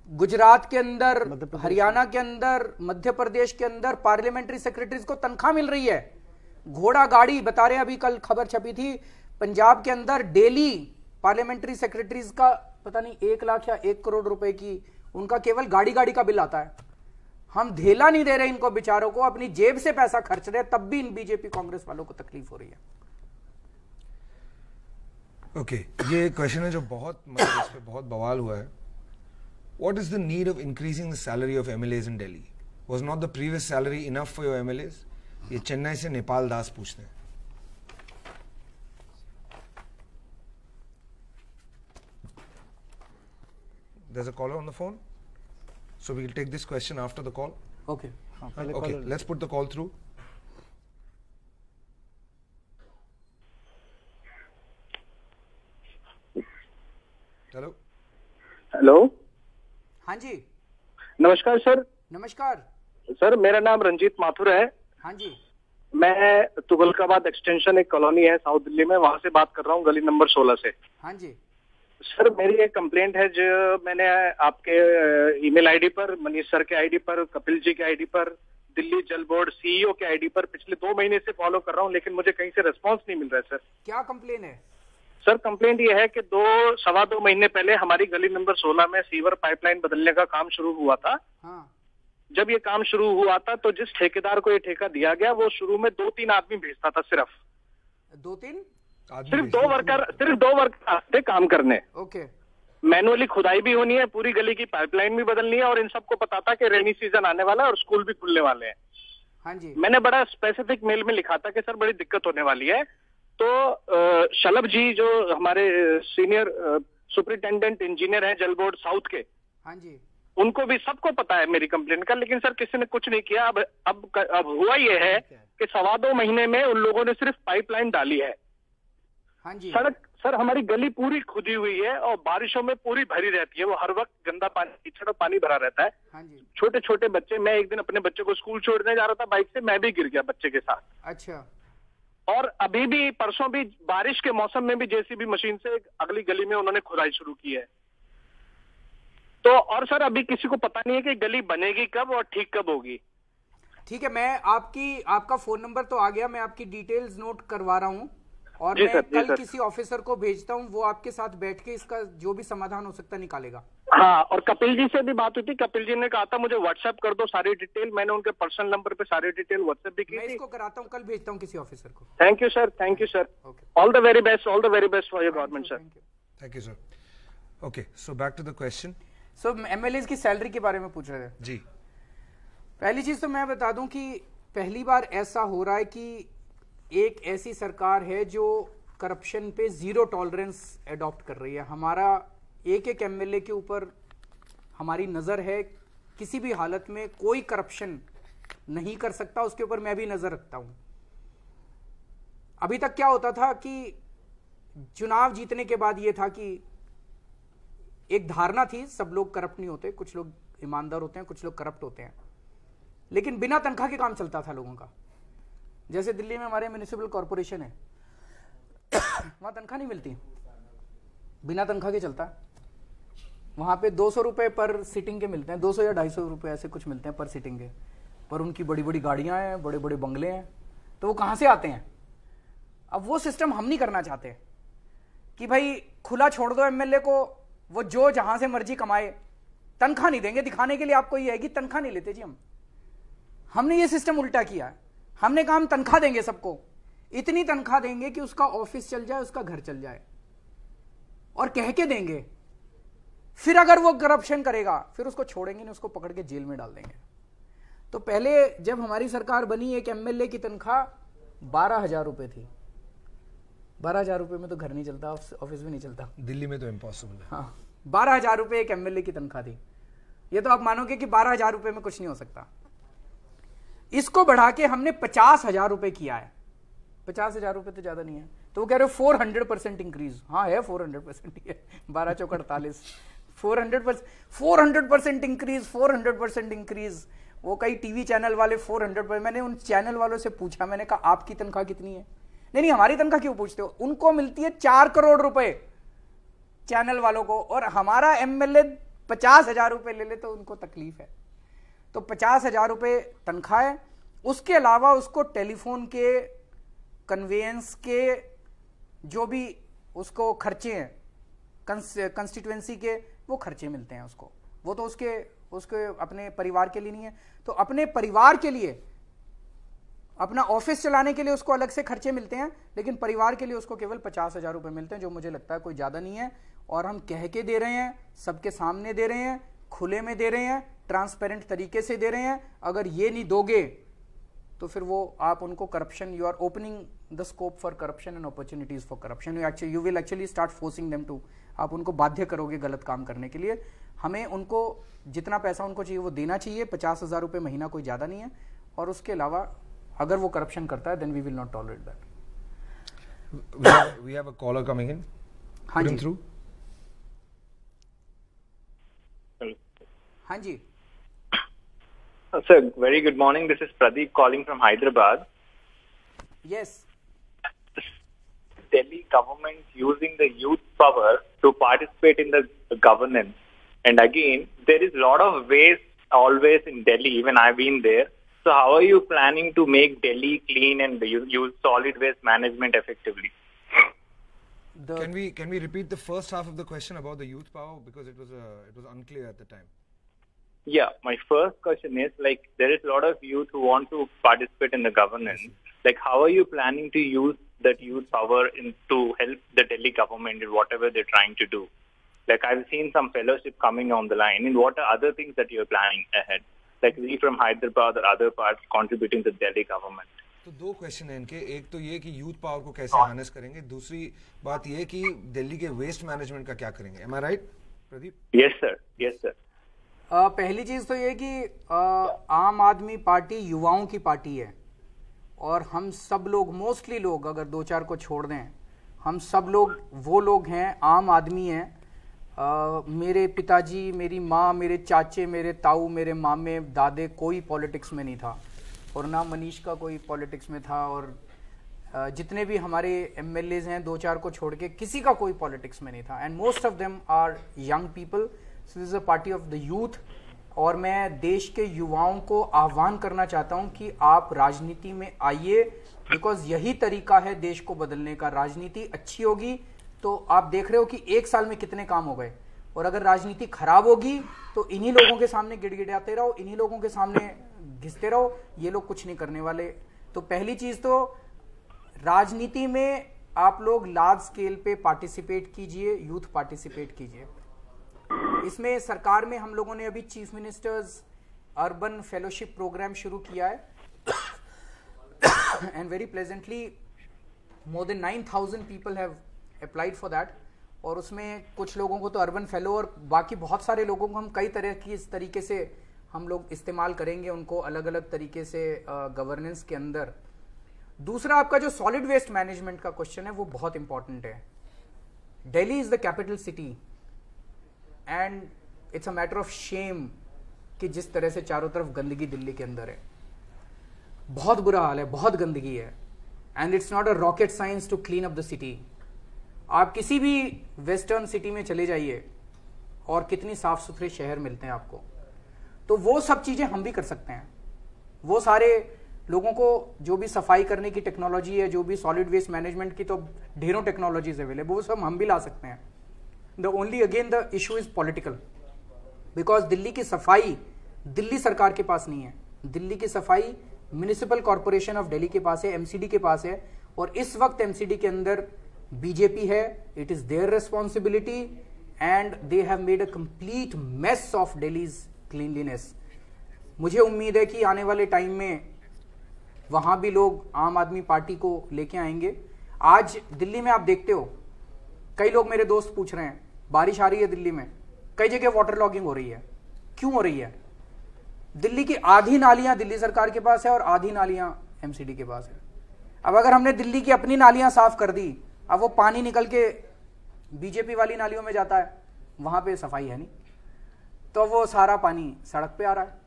गुजरात के अंदर, हरियाणा के अंदर, मध्य प्रदेश के अंदर पार्लियामेंट्री सेक्रेटरीज को तनख्वाह मिल रही है। घोड़ा गाड़ी बता रहे हैं, अभी कल खबर छपी थी पंजाब के अंदर डेली पार्लियामेंट्री सेक्रेटरीज का पता नहीं 1 लाख या 1 करोड़ रुपए की उनका केवल गाड़ी का बिल आता है। हम धेला नहीं दे रहे इनको बेचारों को, अपनी जेब से पैसा खर्च रहे, तब भी इन बीजेपी कांग्रेस वालों को तकलीफ हो रही है। ओके, ये क्वेश्चन है जो बहुत मतलब इस पे बहुत बवाल हुआ है। What is the need of increasing the salary of MLAs in Delhi? Was not the previous salary enough for your MLAs? ये चेन्नई से नेपाल दास पूछते हैं। There's a caller on the phone, so we'll take this question after the call. Okay. Okay, let's put the call through. Hello. Hello, हाँ जी, नमस्कार sir. नमस्कार। Sir मेरा नाम रंजीत माथुर है। हाँ जी, मैं तुगलकाबाद एक्सटेंशन एक कॉलोनी है साउथ दिल्ली में, वहां से बात कर रहा हूँ, गली नंबर 16 से। हाँ जी सर मेरी एक कंप्लेंट है जो मैंने आपके ईमेल आईडी पर, मनीष सर के आईडी पर, कपिल जी के आईडी पर, दिल्ली जल बोर्ड सीईओ के आईडी पर पिछले 2 महीने से फॉलो कर रहा हूँ, लेकिन मुझे कहीं से रिस्पांस नहीं मिल रहा है सर। क्या कंप्लेन है? सर कंप्लेंट ये है कि 2-2.25 महीने पहले हमारी गली नंबर 16 में सीवर पाइपलाइन बदलने का काम शुरू हुआ था। हाँ जब ये काम शुरू हुआ था तो जिस ठेकेदार को ये ठेका दिया गया वो शुरू में 2-3 आदमी भेजता था, सिर्फ 2-3 सिर्फ दो वर्कर आते काम करने। ओके मैनुअली खुदाई भी होनी है, पूरी गली की पाइपलाइन भी बदलनी है, और इन सबको पता था कि रेनी सीजन आने वाला है और स्कूल भी खुलने वाले हैं। हाँ जी मैंने बड़ा स्पेसिफिक मेल में लिखा था कि सर बड़ी दिक्कत होने वाली है। तो शलभ जी जो हमारे सीनियर सुपरिटेंडेंट इंजीनियर हैं जल बोर्ड साउथ के, हाँ जी उनको भी सबको पता है मेरी कंप्लेंट का, लेकिन सर किसी ने कुछ नहीं किया। अब हुआ ये है कि 2.25 महीने में उन लोगों ने सिर्फ पाइपलाइन डाली है। हाँ जी सड़क सर हमारी गली पूरी खुदी हुई है और बारिशों में पूरी भरी रहती है, वो हर वक्त गंदा पानी, कीचड़ और पानी भरा रहता है। हाँ जी छोटे छोटे बच्चे, मैं एक दिन अपने बच्चे को स्कूल छोड़ने जा रहा था बाइक से, मैं भी गिर गया बच्चे के साथ। अच्छा और अभी भी परसों भी बारिश के मौसम में भी जेसीबी मशीन से अगली गली में उन्होंने खुदाई शुरू की है। तो और सर अभी किसी को पता नहीं है कि गली बनेगी कब और ठीक कब होगी। ठीक है, मैं आपका फोन नंबर तो आ गया, मैं आपकी डिटेल्स नोट करवा रहा हूँ और जी मैं सर, जी कल सर। किसी ऑफिसर को भेजता हूँ, वो आपके साथ बैठ के इसका जो भी समाधान हो सकता है निकालेगा। हाँ, और कपिल जी से भी बात हुई थी, कपिल जी ने कहा था मुझे व्हाट्सएप कर दो सारी डिटेल, मैंने उनके पर्सनल नंबर पे सारी डिटेल व्हाट्सएप भी की मैं थी। इसको कराता हूँ, कल भेजता हूँ किसी ऑफिसर को। Thank you sir, thank you sir, Okay. All the very best, all the very best for your government sir. Thank you. Thank you sir. Okay, so back to the question. So MLA की salary के बारे में पूछ रहे थे। जी, पहली चीज तो मैं बता दूं कि पहली बार ऐसा हो रहा है कि एक ऐसी सरकार है जो करप्शन पे जीरो टॉलरेंस अडॉप्ट कर रही है। हमारा एक एक एमएलए के ऊपर हमारी नजर है, किसी भी हालत में कोई करप्शन नहीं कर सकता, उसके ऊपर मैं भी नजर रखता हूं। अभी तक क्या होता था कि चुनाव जीतने के बाद यह था कि एक धारणा थी सब लोग करप्ट नहीं होते, कुछ लोग ईमानदार होते हैं, कुछ लोग करप्ट होते हैं, लेकिन बिना तनख्वाह के काम चलता था लोगों का। जैसे दिल्ली में हमारे म्युनिसिपल कॉर्पोरेशन है, वहां तनख्वाह नहीं मिलती, बिना तनख्वाह के चलता है। वहां पे 200 रुपए पर सीटिंग के मिलते हैं, 200 या 250 रुपए ऐसे कुछ मिलते हैं पर सीटिंग के, पर उनकी बड़ी बड़ी गाड़ियां हैं, बड़े बड़े बंगले हैं, तो वो कहां से आते हैं? अब वो सिस्टम हम नहीं करना चाहते कि भाई खुला छोड़ दो एमएलए को, वो जो जहां से मर्जी कमाए, तनख्वाह नहीं देंगे। दिखाने के लिए आपको ये है कि तनख्वाह नहीं लेते जी हमने ये सिस्टम उल्टा किया है। हमने कहा हम तनख्वाह देंगे सबको, इतनी तनख्वाह देंगे कि उसका ऑफिस चल जाए, उसका घर चल जाए, और कह के देंगे। फिर अगर वो करप्शन करेगा फिर उसको छोड़ेंगे नहीं, उसको पकड़ के जेल में डाल देंगे। तो पहले जब हमारी सरकार बनी, एक एमएलए की तनख्वाह 12,000 रुपए थी। 12,000 रुपए में तो घर नहीं चलता, ऑफिस भी नहीं चलता। दिल्ली में तो इम्पॉसिबल है। हाँ, 12,000 रुपए एक एमएलए की तनख्वाह थी। ये तो आप मानोगे कि 12,000 रुपए में कुछ नहीं हो सकता। इसको बढ़ा के हमने 50,000 रुपए किया है। 50,000 रुपए तो ज्यादा नहीं है, तो वो कह रहे हो 400% इंक्रीज। हाँ है, 400% ही है, 12 चौक 48, 400% इंक्रीज, 400% इंक्रीज। वो कई टीवी चैनल वाले 400%। मैंने उन चैनल वालों से पूछा, मैंने कहा आपकी तनख्वाह कितनी है? नहीं हमारी तनख्वाह क्यों पूछते हो? उनको मिलती है 4 करोड़ रुपए चैनल वालों को, और हमारा एमएलए 50,000 रुपए ले ले तो उनको तकलीफ है। तो 50,000 रुपए तनख्वाह है, उसके अलावा उसको टेलीफोन के, कन्वेंस के जो भी उसको खर्चे हैं, कंस्टिट्यूएंसी के वो खर्चे मिलते हैं उसको। वो तो उसके अपने परिवार के लिए नहीं है, तो अपने परिवार के लिए, अपना ऑफिस चलाने के लिए उसको अलग से खर्चे मिलते हैं, लेकिन परिवार के लिए उसको केवल 50,000 रुपए मिलते हैं, जो मुझे लगता है कोई ज्यादा नहीं है। और हम कह के दे रहे हैं, सबके सामने दे रहे हैं, खुले में दे रहे हैं, ट्रांसपेरेंट तरीके से दे रहे हैं। अगर ये नहीं दोगे तो फिर वो आप उनको corruption, you are opening the scope for corruption and opportunities for corruption. You will actually start forcing them to, आप उनको बाध्य करोगे गलत काम करने के लिए। हमें उनको जितना पैसा उनको चाहिए वो देना चाहिए। 50,000 रुपए महीना कोई ज्यादा नहीं है, और उसके अलावा अगर वो करप्शन करता है then we will not tolerate that. We have a caller coming in. हाँ Put जी, him through. हाँ जी, Sir, very good morning. This is Pradeep calling from Hyderabad. Yes. Delhi government using the youth power to participate in the governance. And again, there is a lot of waste always in Delhi, even I've been there. So how are you planning to make Delhi clean and use solid waste management effectively? Can we repeat the first half of the question about the youth power, because it was unclear at the time. Yeah, my first question is, like, there is a lot of youth who want to participate in the governance. Like, how are you planning to use that youth power to help the Delhi government in whatever they're trying to do? Like, I've seen some fellowship coming on the line. And what are other things that you're planning ahead? Like, we from Hyderabad or other parts contributing to the Delhi government. तो दो question हैं इनके. एक तो ये कि youth power को कैसे हार्नेस करेंगे, दूसरी बात ये कि दिल्ली के वेस्ट मैनेजमेंट का क्या करेंगे. Am I right, Pradeep? Yes sir, yes sir. पहली चीज तो ये कि आम आदमी पार्टी युवाओं की पार्टी है और हम सब लोग, मोस्टली लोग, अगर दो चार को छोड़ दें, हम सब लोग वो लोग हैं, आम आदमी हैं. मेरे पिताजी, मेरी माँ, मेरे चाचे, मेरे ताऊ, मेरे मामे, दादे, कोई पॉलिटिक्स में नहीं था और ना मनीष का कोई पॉलिटिक्स में था. और जितने भी हमारे एमएलएज हैं, दो चार को छोड़ के किसी का कोई पॉलिटिक्स में नहीं था. And most of them are young people. So this is a party of the youth. और मैं देश के युवाओं को आह्वान करना चाहता हूं कि आप राजनीति में आइए, बिकॉज यही तरीका है देश को बदलने का. राजनीति अच्छी होगी तो आप देख रहे हो कि एक साल में कितने काम हो गए, और अगर राजनीति खराब होगी तो इन्हीं लोगों के सामने गिड़गिड़ाते रहो, इन्हीं लोगों के सामने घिसते रहो, ये लोग कुछ नहीं करने वाले. तो पहली चीज तो राजनीति में आप लोग लार्ज स्केल पे पार्टिसिपेट कीजिए, यूथ पार्टिसिपेट कीजिए. इसमें सरकार में हम लोगों ने अभी chief ministers urban fellowship programme शुरू किया है and very pleasantly more than 9,000 people have applied for that. और उसमें कुछ लोगों को तो अर्बन फेलो और बाकी बहुत सारे लोगों को हम कई तरह की इस तरीके से हम लोग इस्तेमाल करेंगे उनको अलग अलग तरीके से गवर्नेंस के अंदर. दूसरा, आपका जो सॉलिड वेस्ट मैनेजमेंट का क्वेश्चन है वो बहुत इंपॉर्टेंट है. Delhi is the capital city and it's a matter of shame कि जिस तरह से चारों तरफ गंदगी दिल्ली के अंदर है. बहुत बुरा हाल है, बहुत गंदगी है. And it's not a rocket science to clean up the city. आप किसी भी वेस्टर्न सिटी में चले जाइए और कितनी साफ सुथरे शहर मिलते हैं आपको. तो वो सब चीजें हम भी कर सकते हैं. वो सारे लोगों को जो भी सफाई करने की टेक्नोलॉजी है, जो भी सॉलिड वेस्ट मैनेजमेंट की तो ढेरों टेक्नोलॉजीज अवेलेबल, वो सब हम भी ला सकते हैं. The only again the issue is political, because Delhi की सफाई दिल्ली सरकार के पास नहीं है. दिल्ली की सफाई म्युनिसिपल कॉर्पोरेशन ऑफ दिल्ली के पास है, एमसीडी के पास है. और इस वक्त एमसीडी के अंदर बीजेपी है. It is there responsibility and they have made a complete mess of Delhi's cleanliness. मुझे उम्मीद है कि आने वाले टाइम में वहां भी लोग आम आदमी पार्टी को लेके आएंगे. आज दिल्ली में आप देखते हो, कई लोग मेरे दोस्त पूछ रहे हैं, बारिश आ रही है दिल्ली में, कई जगह वाटर लॉगिंग हो रही है. क्यों हो रही है? दिल्ली की आधी नालियां दिल्ली सरकार के पास है और आधी नालियां एमसीडी के पास है. अब अगर हमने दिल्ली की अपनी नालियां साफ कर दी, अब वो पानी निकल के बीजेपी वाली नालियों में जाता है, वहां पे सफाई है नहीं, तो वो सारा पानी सड़क पे आ रहा है.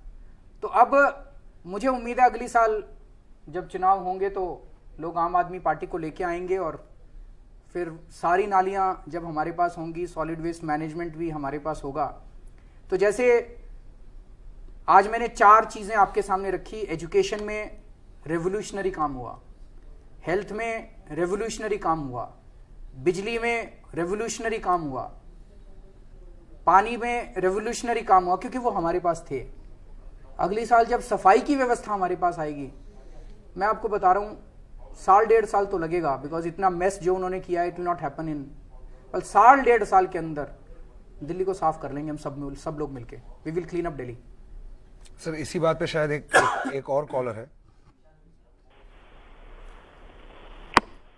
तो अब मुझे उम्मीद है अगली साल जब चुनाव होंगे तो लोग आम आदमी पार्टी को लेके आएंगे और फिर सारी नालियां जब हमारे पास होंगी, सॉलिड वेस्ट मैनेजमेंट भी हमारे पास होगा. तो जैसे आज मैंने 4 चीजें आपके सामने रखी. एजुकेशन में रेवोल्यूशनरी काम हुआ, हेल्थ में रेवोल्यूशनरी काम हुआ, बिजली में रेवोल्यूशनरी काम हुआ, पानी में रेवोल्यूशनरी काम हुआ, क्योंकि वो हमारे पास थे. अगली साल जब सफाई की व्यवस्था हमारे पास आएगी, मैं आपको बता रहा हूं, 1.5 साल तो लगेगा, बिकॉज इतना मेस जो उन्होंने किया it will not happen in 1.5 साल के अंदर दिल्ली को साफ कर लेंगे हम सब लोग मिलके. We will clean up Delhi. Sir, इसी बात पे शायद एक और कॉलर है.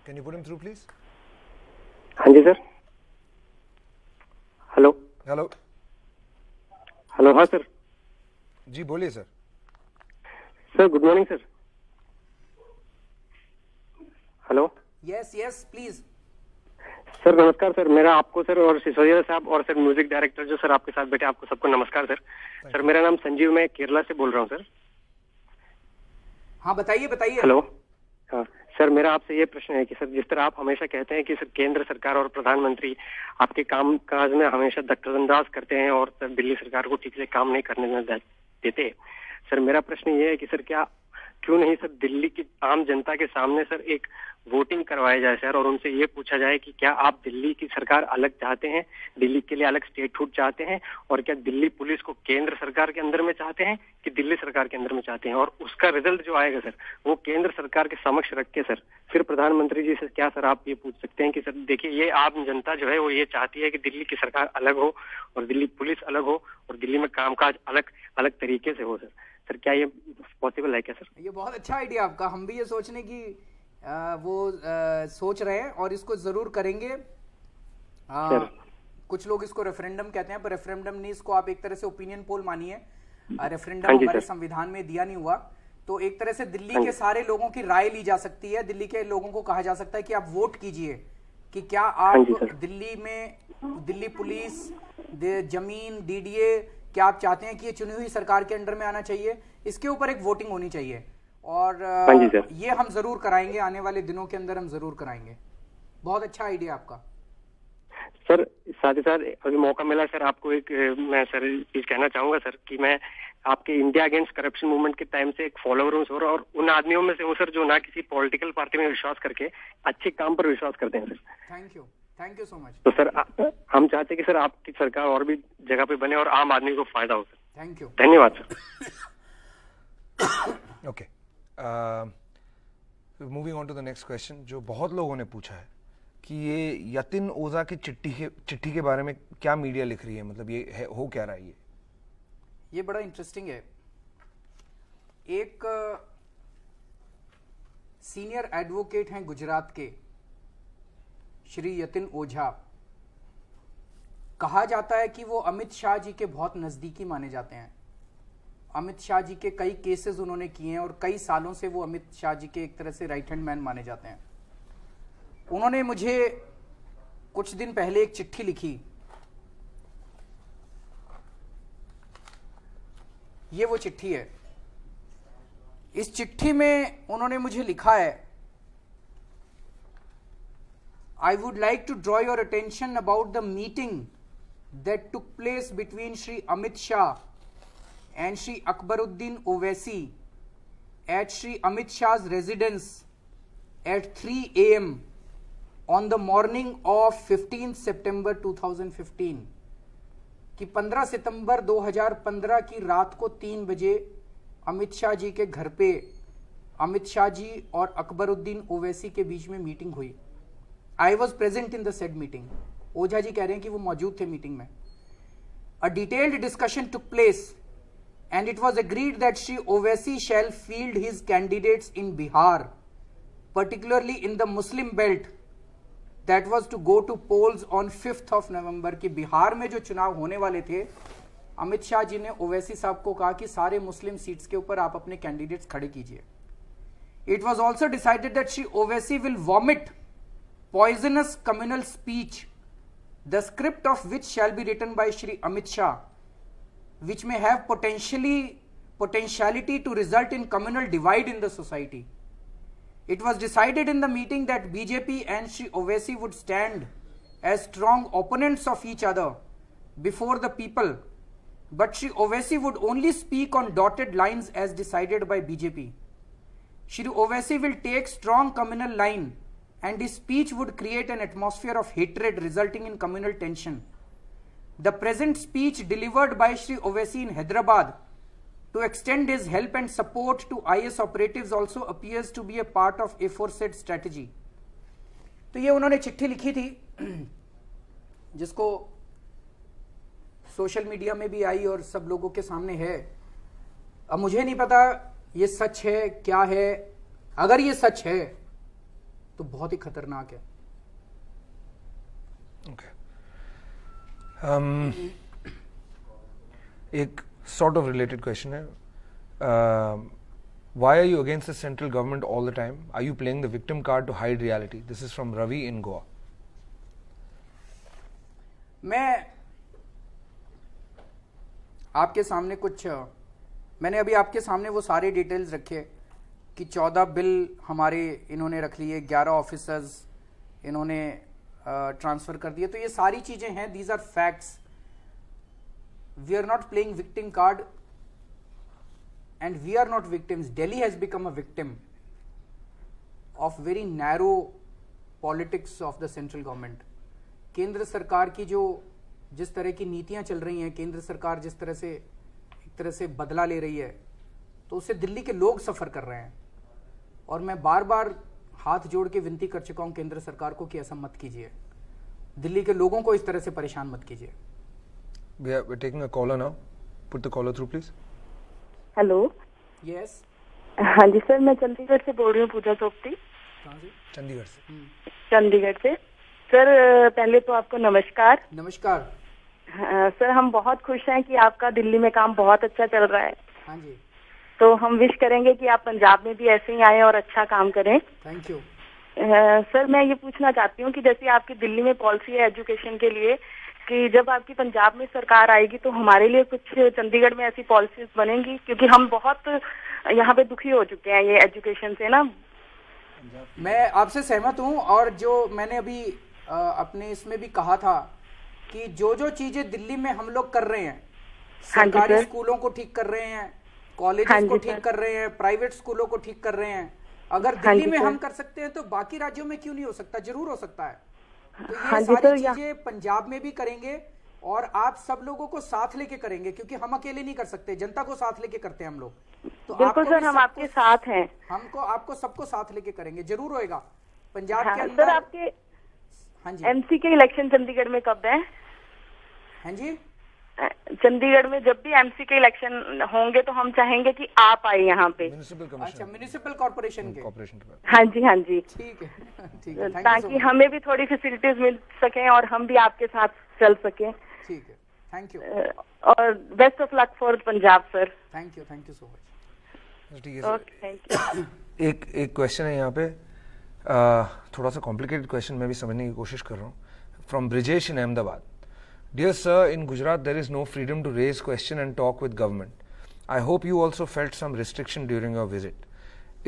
Can you put him through please? हाँ जी सर. Hello hello hello. हाँ सर. जी बोलिए sir. Sir good morning sir. Hello. Yes yes please. Sir नमस्कार सर. मेरा आपको सर और सिसोदिया साहब और सर म्यूजिक डायरेक्टर जो सर आपके साथ बैठे, आपको सबको नमस्कार सर. सर मेरा नाम संजीव, मैं केरला से बोल रहा हूँ सर. हाँ बताइए बताइए. हेलो. हाँ सर मेरा आपसे ये प्रश्न है कि सर जिस तरह आप हमेशा कहते हैं कि सर केंद्र सरकार और प्रधानमंत्री आपके काम काज में हमेशा दखलंदाज करते हैं और सर दिल्ली सरकार को ठीक से काम नहीं करने देते, सर मेरा प्रश्न ये है कि सर क्यों नहीं सर दिल्ली की आम जनता के सामने सर एक वोटिंग करवाया जाए सर, और उनसे ये पूछा जाए कि क्या आप दिल्ली की सरकार अलग चाहते हैं, दिल्ली के लिए अलग स्टेटहुड चाहते हैं, और क्या दिल्ली पुलिस को केंद्र सरकार के अंदर में चाहते हैं कि दिल्ली सरकार के अंदर में चाहते हैं, और उसका रिजल्ट जो आएगा सर वो केंद्र सरकार के समक्ष रख के सर फिर प्रधानमंत्री जी से क्या सर आप ये पूछ सकते हैं कि सर देखिए ये आम जनता जो है वो ये चाहती है कि दिल्ली की सरकार अलग हो और दिल्ली पुलिस अलग हो और दिल्ली में कामकाज अलग अलग तरीके से हो सर क्या ये पॉसिबल है क्या सर? ये बहुत अच्छा आइडिया आपका, हम भी ये सोचने की सोच रहे हैं और इसको जरूर करेंगे। कुछ लोग इसको रेफरेंडम कहते हैं, पर रेफरेंडम नहीं, इसको आप एक तरह से ओपिनियन पोल मानिए। रेफरेंडम हमारे संविधान में दिया नहीं हुआ, तो एक तरह से दिल्ली के सारे लोगों की राय ली जा सकती है। दिल्ली के लोगों को कहा जा सकता है कि आप वोट कीजिए कि क्या आप दिल्ली में दिल्ली पुलिस, जमीन, डीडीए, क्या आप चाहते हैं कि ये चुनी हुई सरकार के अंडर में आना चाहिए। इसके ऊपर एक वोटिंग होनी चाहिए और ये हम जरूर कराएंगे, आने वाले दिनों के अंदर हम जरूर कराएंगे। बहुत अच्छा आइडिया आपका सर। साथ ही साथ अभी मौका मिला सर आपको एक मैं सर चीज कहना चाहूंगा सर कि मैं आपके इंडिया अगेंस्ट करप्शन मूवमेंट के टाइम से एक फॉलोअर हूँ सर, और उन आदमियों में से हूँ सर जो ना किसी पॉलिटिकल पार्टी में विश्वास करके अच्छे काम पर विश्वास करते हैं sir. Thank you so much. तो सर हम चाहते हैं कि सर आपकी सरकार और भी जगह पे बने और आम आदमी को फायदा हो सर। थैंक यू, धन्यवाद sir. Okay, moving on to the next question जो बहुत लोगों ने पूछा है कि ये यतिन ओझा की चिट्ठी के बारे में क्या मीडिया लिख रही है, मतलब ये है, हो क्या रहा है ये बड़ा इंटरेस्टिंग है। एक सीनियर एडवोकेट हैं गुजरात के श्री यतिन ओझा, कहा जाता है कि वो अमित शाह जी के बहुत नजदीकी माने जाते हैं। अमित शाह जी के कई केसेस उन्होंने किए हैं और कई सालों से वो अमित शाह जी के एक तरह से राइट हैंड मैन माने जाते हैं। उन्होंने मुझे कुछ दिन पहले एक चिट्ठी लिखी। ये वो चिट्ठी है। इस चिट्ठी में उन्होंने मुझे लिखा है, I would like to draw your attention about the meeting that took place between Shri Amit Shah and Shri Akbaruddin Owaisi at Shri Amit Shah's residence at 3 AM on the morning of 15 September 2015 कि 15 सितंबर 2015 की रात को 3 बजे अमित शाह जी के घर पे अमित शाह जी और अकबरुद्दीन ओवैसी के बीच में मीटिंग हुई। I was present in the said meeting. Ojha ji कह रहे हैं कि वो मौजूद थे मीटिंग में। A detailed discussion took place and it was agreed that Shri Owaisi shall field his candidates in Bihar, particularly in the Muslim belt that was to go to polls on 5th of November कि बिहार में जो चुनाव होने वाले थे, अमित शाह जी ने ओवैसी साहब को कहा कि सारे मुस्लिम सीट्स के ऊपर आप अपने कैंडिडेट्स खड़े कीजिए। It was also decided that Shri Owaisi will vomit poisonous communal speech, the script of which shall be written by Shri Amit Shah, which may have potentiality to result in communal divide in the society. It was decided in the meeting that BJP and Shri Owaisi would stand as strong opponents of each other before the people, but Shri Owaisi would only speak on dotted lines as decided by BJP. Shri Owaisi will take strong communal line and his speech would create an atmosphere of hatred resulting in communal tension. The present speech delivered by Shri Owaisi in Hyderabad to extend his help and support to IS operatives also appears to be a part of aforesaid strategy. तो ये उन्होंने चिट्ठी लिखी थी जिसको social media में भी आई और सब लोगों के सामने है। अब मुझे नहीं पता ये सच है क्या है। अगर ये सच है तो बहुत ही खतरनाक है। Okay. एक sort of related question है. Why are you against the central government all the time? Are you playing the victim card to hide reality? This is from Ravi in Goa. मैं आपके सामने मैंने अभी आपके सामने वो सारे डिटेल्स रखे कि 14 बिल हमारे इन्होंने रख लिए, 11 ऑफिसर्स इन्होंने ट्रांसफर कर दिए। तो ये सारी चीजें हैं, these are facts. We are not playing victim card and we are not victims. Delhi has become a victim of very narrow politics of the central government. केंद्र सरकार की जो जिस तरह की नीतियां चल रही हैं, केंद्र सरकार जिस तरह से एक तरह से बदला ले रही है, तो उससे दिल्ली के लोग सफर कर रहे हैं। और मैं बार बार हाथ जोड़ के विनती कर चुका हूं केंद्र सरकार को कि ऐसा मत कीजिए, दिल्ली के लोगों को इस तरह से परेशान मत कीजिए। We're taking a caller now. Put the caller through, please. Hello. Yes. हाँ जी सर, मैं चंडीगढ़ से बोल रही हूँ, पूजा सोपती। कहाँ से? चंडीगढ़ से। चंडीगढ़ से। सर पहले तो आपको नमस्कार। नमस्कार। सर हम बहुत खुश हैं कि आपका दिल्ली में काम बहुत अच्छा चल रहा है। हाँ जी। तो हम विश करेंगे कि आप पंजाब में भी ऐसे ही आए और अच्छा काम करें। Thank you. सर मैं ये पूछना चाहती हूँ कि जैसे आपकी दिल्ली में पॉलिसी है एजुकेशन के लिए, कि जब आपकी पंजाब में सरकार आएगी तो हमारे लिए कुछ चंडीगढ़ में ऐसी पॉलिसीज बनेंगी, क्योंकि हम बहुत यहाँ पे दुखी हो चुके हैं ये एजुकेशन से ना। मैं आपसे सहमत हूँ, और जो मैंने अभी अपने इसमें भी कहा था कि जो जो चीजें दिल्ली में हम लोग कर रहे हैं, सरकारी स्कूलों को ठीक कर रहे हैं, कॉलेजेस को ठीक कर रहे हैं, प्राइवेट स्कूलों को ठीक कर रहे हैं, अगर दिल्ली में हम कर सकते हैं तो बाकी राज्यों में क्यों नहीं हो सकता? जरूर हो सकता है। तो ये सारी चीजें पंजाब में भी करेंगे और आप सब लोगों को साथ लेके करेंगे, क्योंकि हम अकेले नहीं कर सकते, जनता को साथ लेके करते हैं हम लोग। तो बिल्कुल सर, हम आपके साथ हैं। हमको आपको सबको साथ लेके करेंगे, जरूर होएगा पंजाब के अंदर। सर आपके हाँ जी, एमसी के इलेक्शन चंडीगढ़ में कब है? हाँ जी, चंडीगढ़ में जब भी एमसी के इलेक्शन होंगे तो हम चाहेंगे कि आप आए यहाँ पे। अच्छा, म्युनिसिपल कॉर्पोरेशन के। हाँ जी, हाँ जी। ठीक है, ठीक है, ताकि हमें भी थोड़ी फैसिलिटीज मिल सके और हम भी आपके साथ चल सके। ठीक है, थैंक यू। और best of luck for Punjab sir. Thank you so much. Okay, thank you. एक क्वेश्चन है यहाँ पे, थोड़ा सा कॉम्प्लिकेटेड क्वेश्चन, मैं भी समझने की कोशिश कर रहा हूँ। From Brijesh in Ahmedabad. Dear sir, in Gujarat there is no freedom to raise question and talk with government. I hope you also felt some restriction during your visit.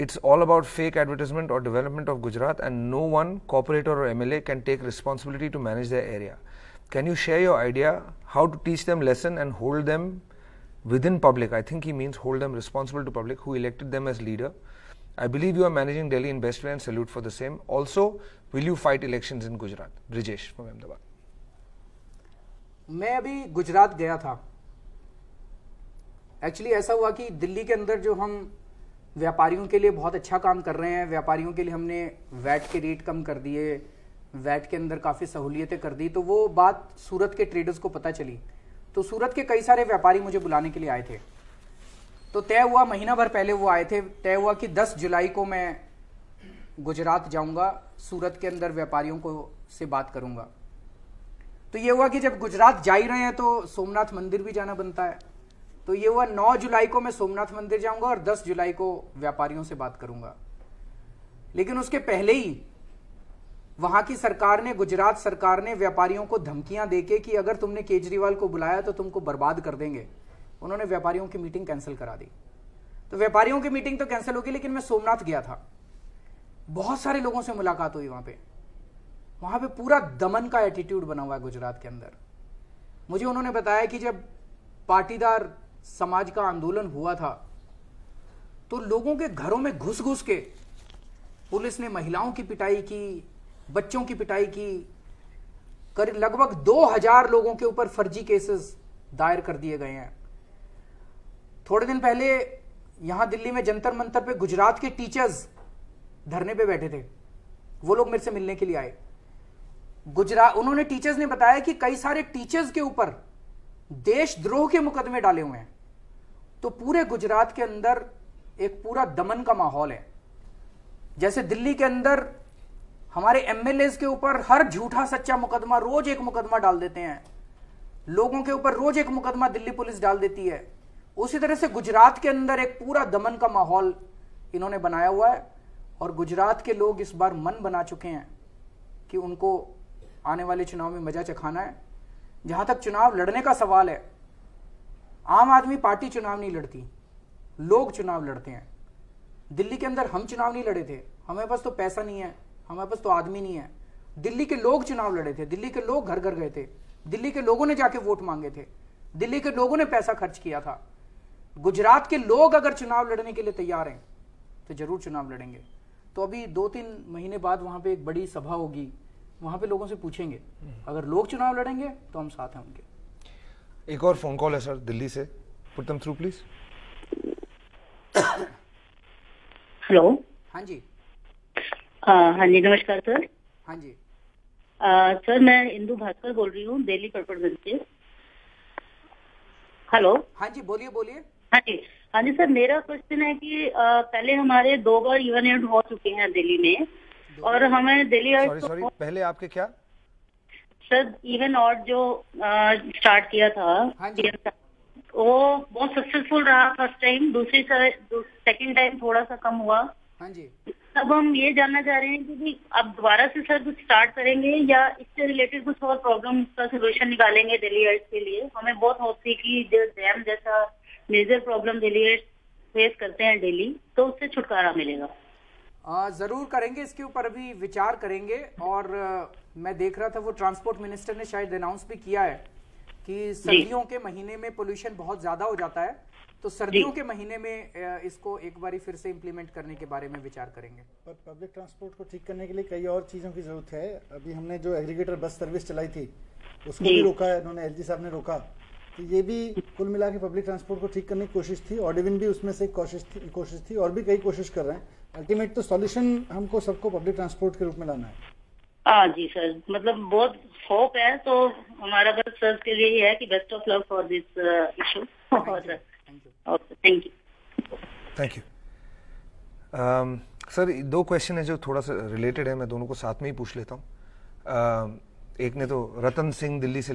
It's all about fake advertisement or development of Gujarat, and no one, corporator or MLA, can take responsibility to manage their area. Can you share your idea how to teach them lesson and hold them within public? I think he means hold them responsible to public who elected them as leader. I believe you are managing Delhi in best way and salute for the same. Also, will you fight elections in Gujarat? Brijesh from Ahmedabad. मैं अभी गुजरात गया था। Actually ऐसा हुआ कि दिल्ली के अंदर जो हम व्यापारियों के लिए बहुत अच्छा काम कर रहे हैं, व्यापारियों के लिए हमने वैट के रेट कम कर दिए, वैट के अंदर काफ़ी सहूलियतें कर दी, तो वो बात सूरत के ट्रेडर्स को पता चली। तो सूरत के कई सारे व्यापारी मुझे बुलाने के लिए आए थे। तो तय हुआ, महीना भर पहले वो आए थे, तय हुआ कि 10 जुलाई को मैं गुजरात जाऊंगा, सूरत के अंदर व्यापारियों को से बात करूंगा। तो ये हुआ कि जब गुजरात जा ही रहे हैं तो सोमनाथ मंदिर भी जाना बनता है। तो ये हुआ 9 जुलाई को मैं सोमनाथ मंदिर जाऊंगा और 10 जुलाई को व्यापारियों से बात करूंगा। लेकिन उसके पहले ही वहां की सरकार ने, गुजरात सरकार ने व्यापारियों को धमकियां देके कि अगर तुमने केजरीवाल को बुलाया तो तुमको बर्बाद कर देंगे, उन्होंने व्यापारियों की मीटिंग कैंसिल करा दी। तो व्यापारियों की मीटिंग तो कैंसिल होगी, लेकिन मैं सोमनाथ गया था, बहुत सारे लोगों से मुलाकात हुई वहां पे पूरा दमन का एटीट्यूड बना हुआ है गुजरात के अंदर। मुझे उन्होंने बताया कि जब पाटीदार समाज का आंदोलन हुआ था तो लोगों के घरों में घुस घुस के पुलिस ने महिलाओं की पिटाई की, बच्चों की पिटाई की, करीब लगभग 2000 लोगों के ऊपर फर्जी केसेस दायर कर दिए गए हैं। थोड़े दिन पहले यहां दिल्ली में जंतर मंतर पे गुजरात के टीचर्स धरने पे बैठे थे, वो लोग मेरे से मिलने के लिए आए। उन्होंने, टीचर्स ने बताया कि कई सारे टीचर्स के ऊपर देशद्रोह के मुकदमे डाले हुए हैं। तो पूरे गुजरात के अंदर एक पूरा दमन का माहौल है। जैसे दिल्ली के अंदर हमारे एमएलएस के ऊपर हर झूठा सच्चा मुकदमा, रोज एक मुकदमा डाल देते हैं, लोगों के ऊपर रोज एक मुकदमा दिल्ली पुलिस डाल देती है, उसी तरह से गुजरात के अंदर एक पूरा दमन का माहौल इन्होंने बनाया हुआ है। और गुजरात के लोग इस बार मन बना चुके हैं कि उनको आने वाले चुनाव में मजा चखाना है। जहां तक चुनाव लड़ने का सवाल है, आम आदमी पार्टी चुनाव नहीं लड़ती, लोग चुनाव लड़ते हैं। दिल्ली के अंदर हम चुनाव नहीं लड़े थे, हमारे पास तो पैसा नहीं है, हमारे पास तो आदमी नहीं है। दिल्ली के लोग चुनाव लड़े थे, दिल्ली के लोग घर घर गए थे, दिल्ली के लोगों ने जाके वोट मांगे थे, दिल्ली के लोगों ने पैसा खर्च किया था। गुजरात के लोग अगर चुनाव लड़ने के लिए तैयार हैं तो जरूर चुनाव लड़ेंगे। तो अभी 2-3 महीने बाद वहां पे एक बड़ी सभा होगी, वहां पे लोगों से पूछेंगे, अगर लोग चुनाव लड़ेंगे तो हम साथ हैं उनके। एक और फोन कॉल है सर दिल्ली से, put them through please. Hello. हाँ जी। हाँ जी, नमस्कार सर। हाँ जी। सर मैं इंदु भास्कर बोल रही हूँ, दिल्ली कड़पड़गंज से। हेलो। हाँ जी, बोलिए बोलिए। हाँ जी, हाँ जी सर, मेरा क्वेश्चन है कि पहले हमारे 2 बार इवेंट हो चुके हैं दिल्ली में, और हमें दिल्ली सॉरी पहले आपके क्या सर इवन और जो स्टार्ट किया था। हाँ जी। वो बहुत सक्सेसफुल रहा फर्स्ट टाइम, सेकंड टाइम थोड़ा सा कम हुआ। हाँ जी। अब हम ये जानना चाह रहे हैं कि अब दोबारा से सर कुछ स्टार्ट करेंगे या इससे रिलेटेड कुछ और प्रॉब्लम का सोल्यूशन निकालेंगे दिल्ली के लिए। हमें बहुत होप थी कि डैम जैसा मेजर प्रॉब्लम दिल्ली फेस करते हैं डेली, तो उससे छुटकारा मिलेगा। जरूर करेंगे, इसके ऊपर अभी विचार करेंगे। और मैं देख रहा था वो ट्रांसपोर्ट मिनिस्टर ने शायद अनाउंस भी किया है कि सर्दियों के महीने में पोल्यूशन बहुत ज्यादा हो जाता है, तो सर्दियों के महीने में इसको एक बारी फिर से इम्प्लीमेंट करने के बारे में विचार करेंगे। पर पब्लिक ट्रांसपोर्ट को ठीक करने के लिए कई और चीज़ों की जरूरत है। अभी हमने जो एग्रीगेटर बस सर्विस चलाई थी उसको भी रोका है, इन्होंने एलजी साहब ने रोका। तो ये भी कुल मिला के पब्लिक ट्रांसपोर्ट को ठीक करने की कोशिश थी। ऑडिविन भी उसमें से एक कोशिश थी और भी कई कोशिश कर रहे हैं। अल्टीमेट तो सॉल्यूशन हमको सबको पब्लिक ट्रांसपोर्ट के रूप में लाना है। हाँ जी सर, मतलब बहुत होप है, तो हमारा बस सर के लिए ही है कि best of luck for this issue. Thank you. Sir 2 question है जो थोड़ा सा रिलेटेड है, मैं दोनों को साथ में ही पूछ लेता हूँ। एक ने तो रतन सिंह दिल्ली से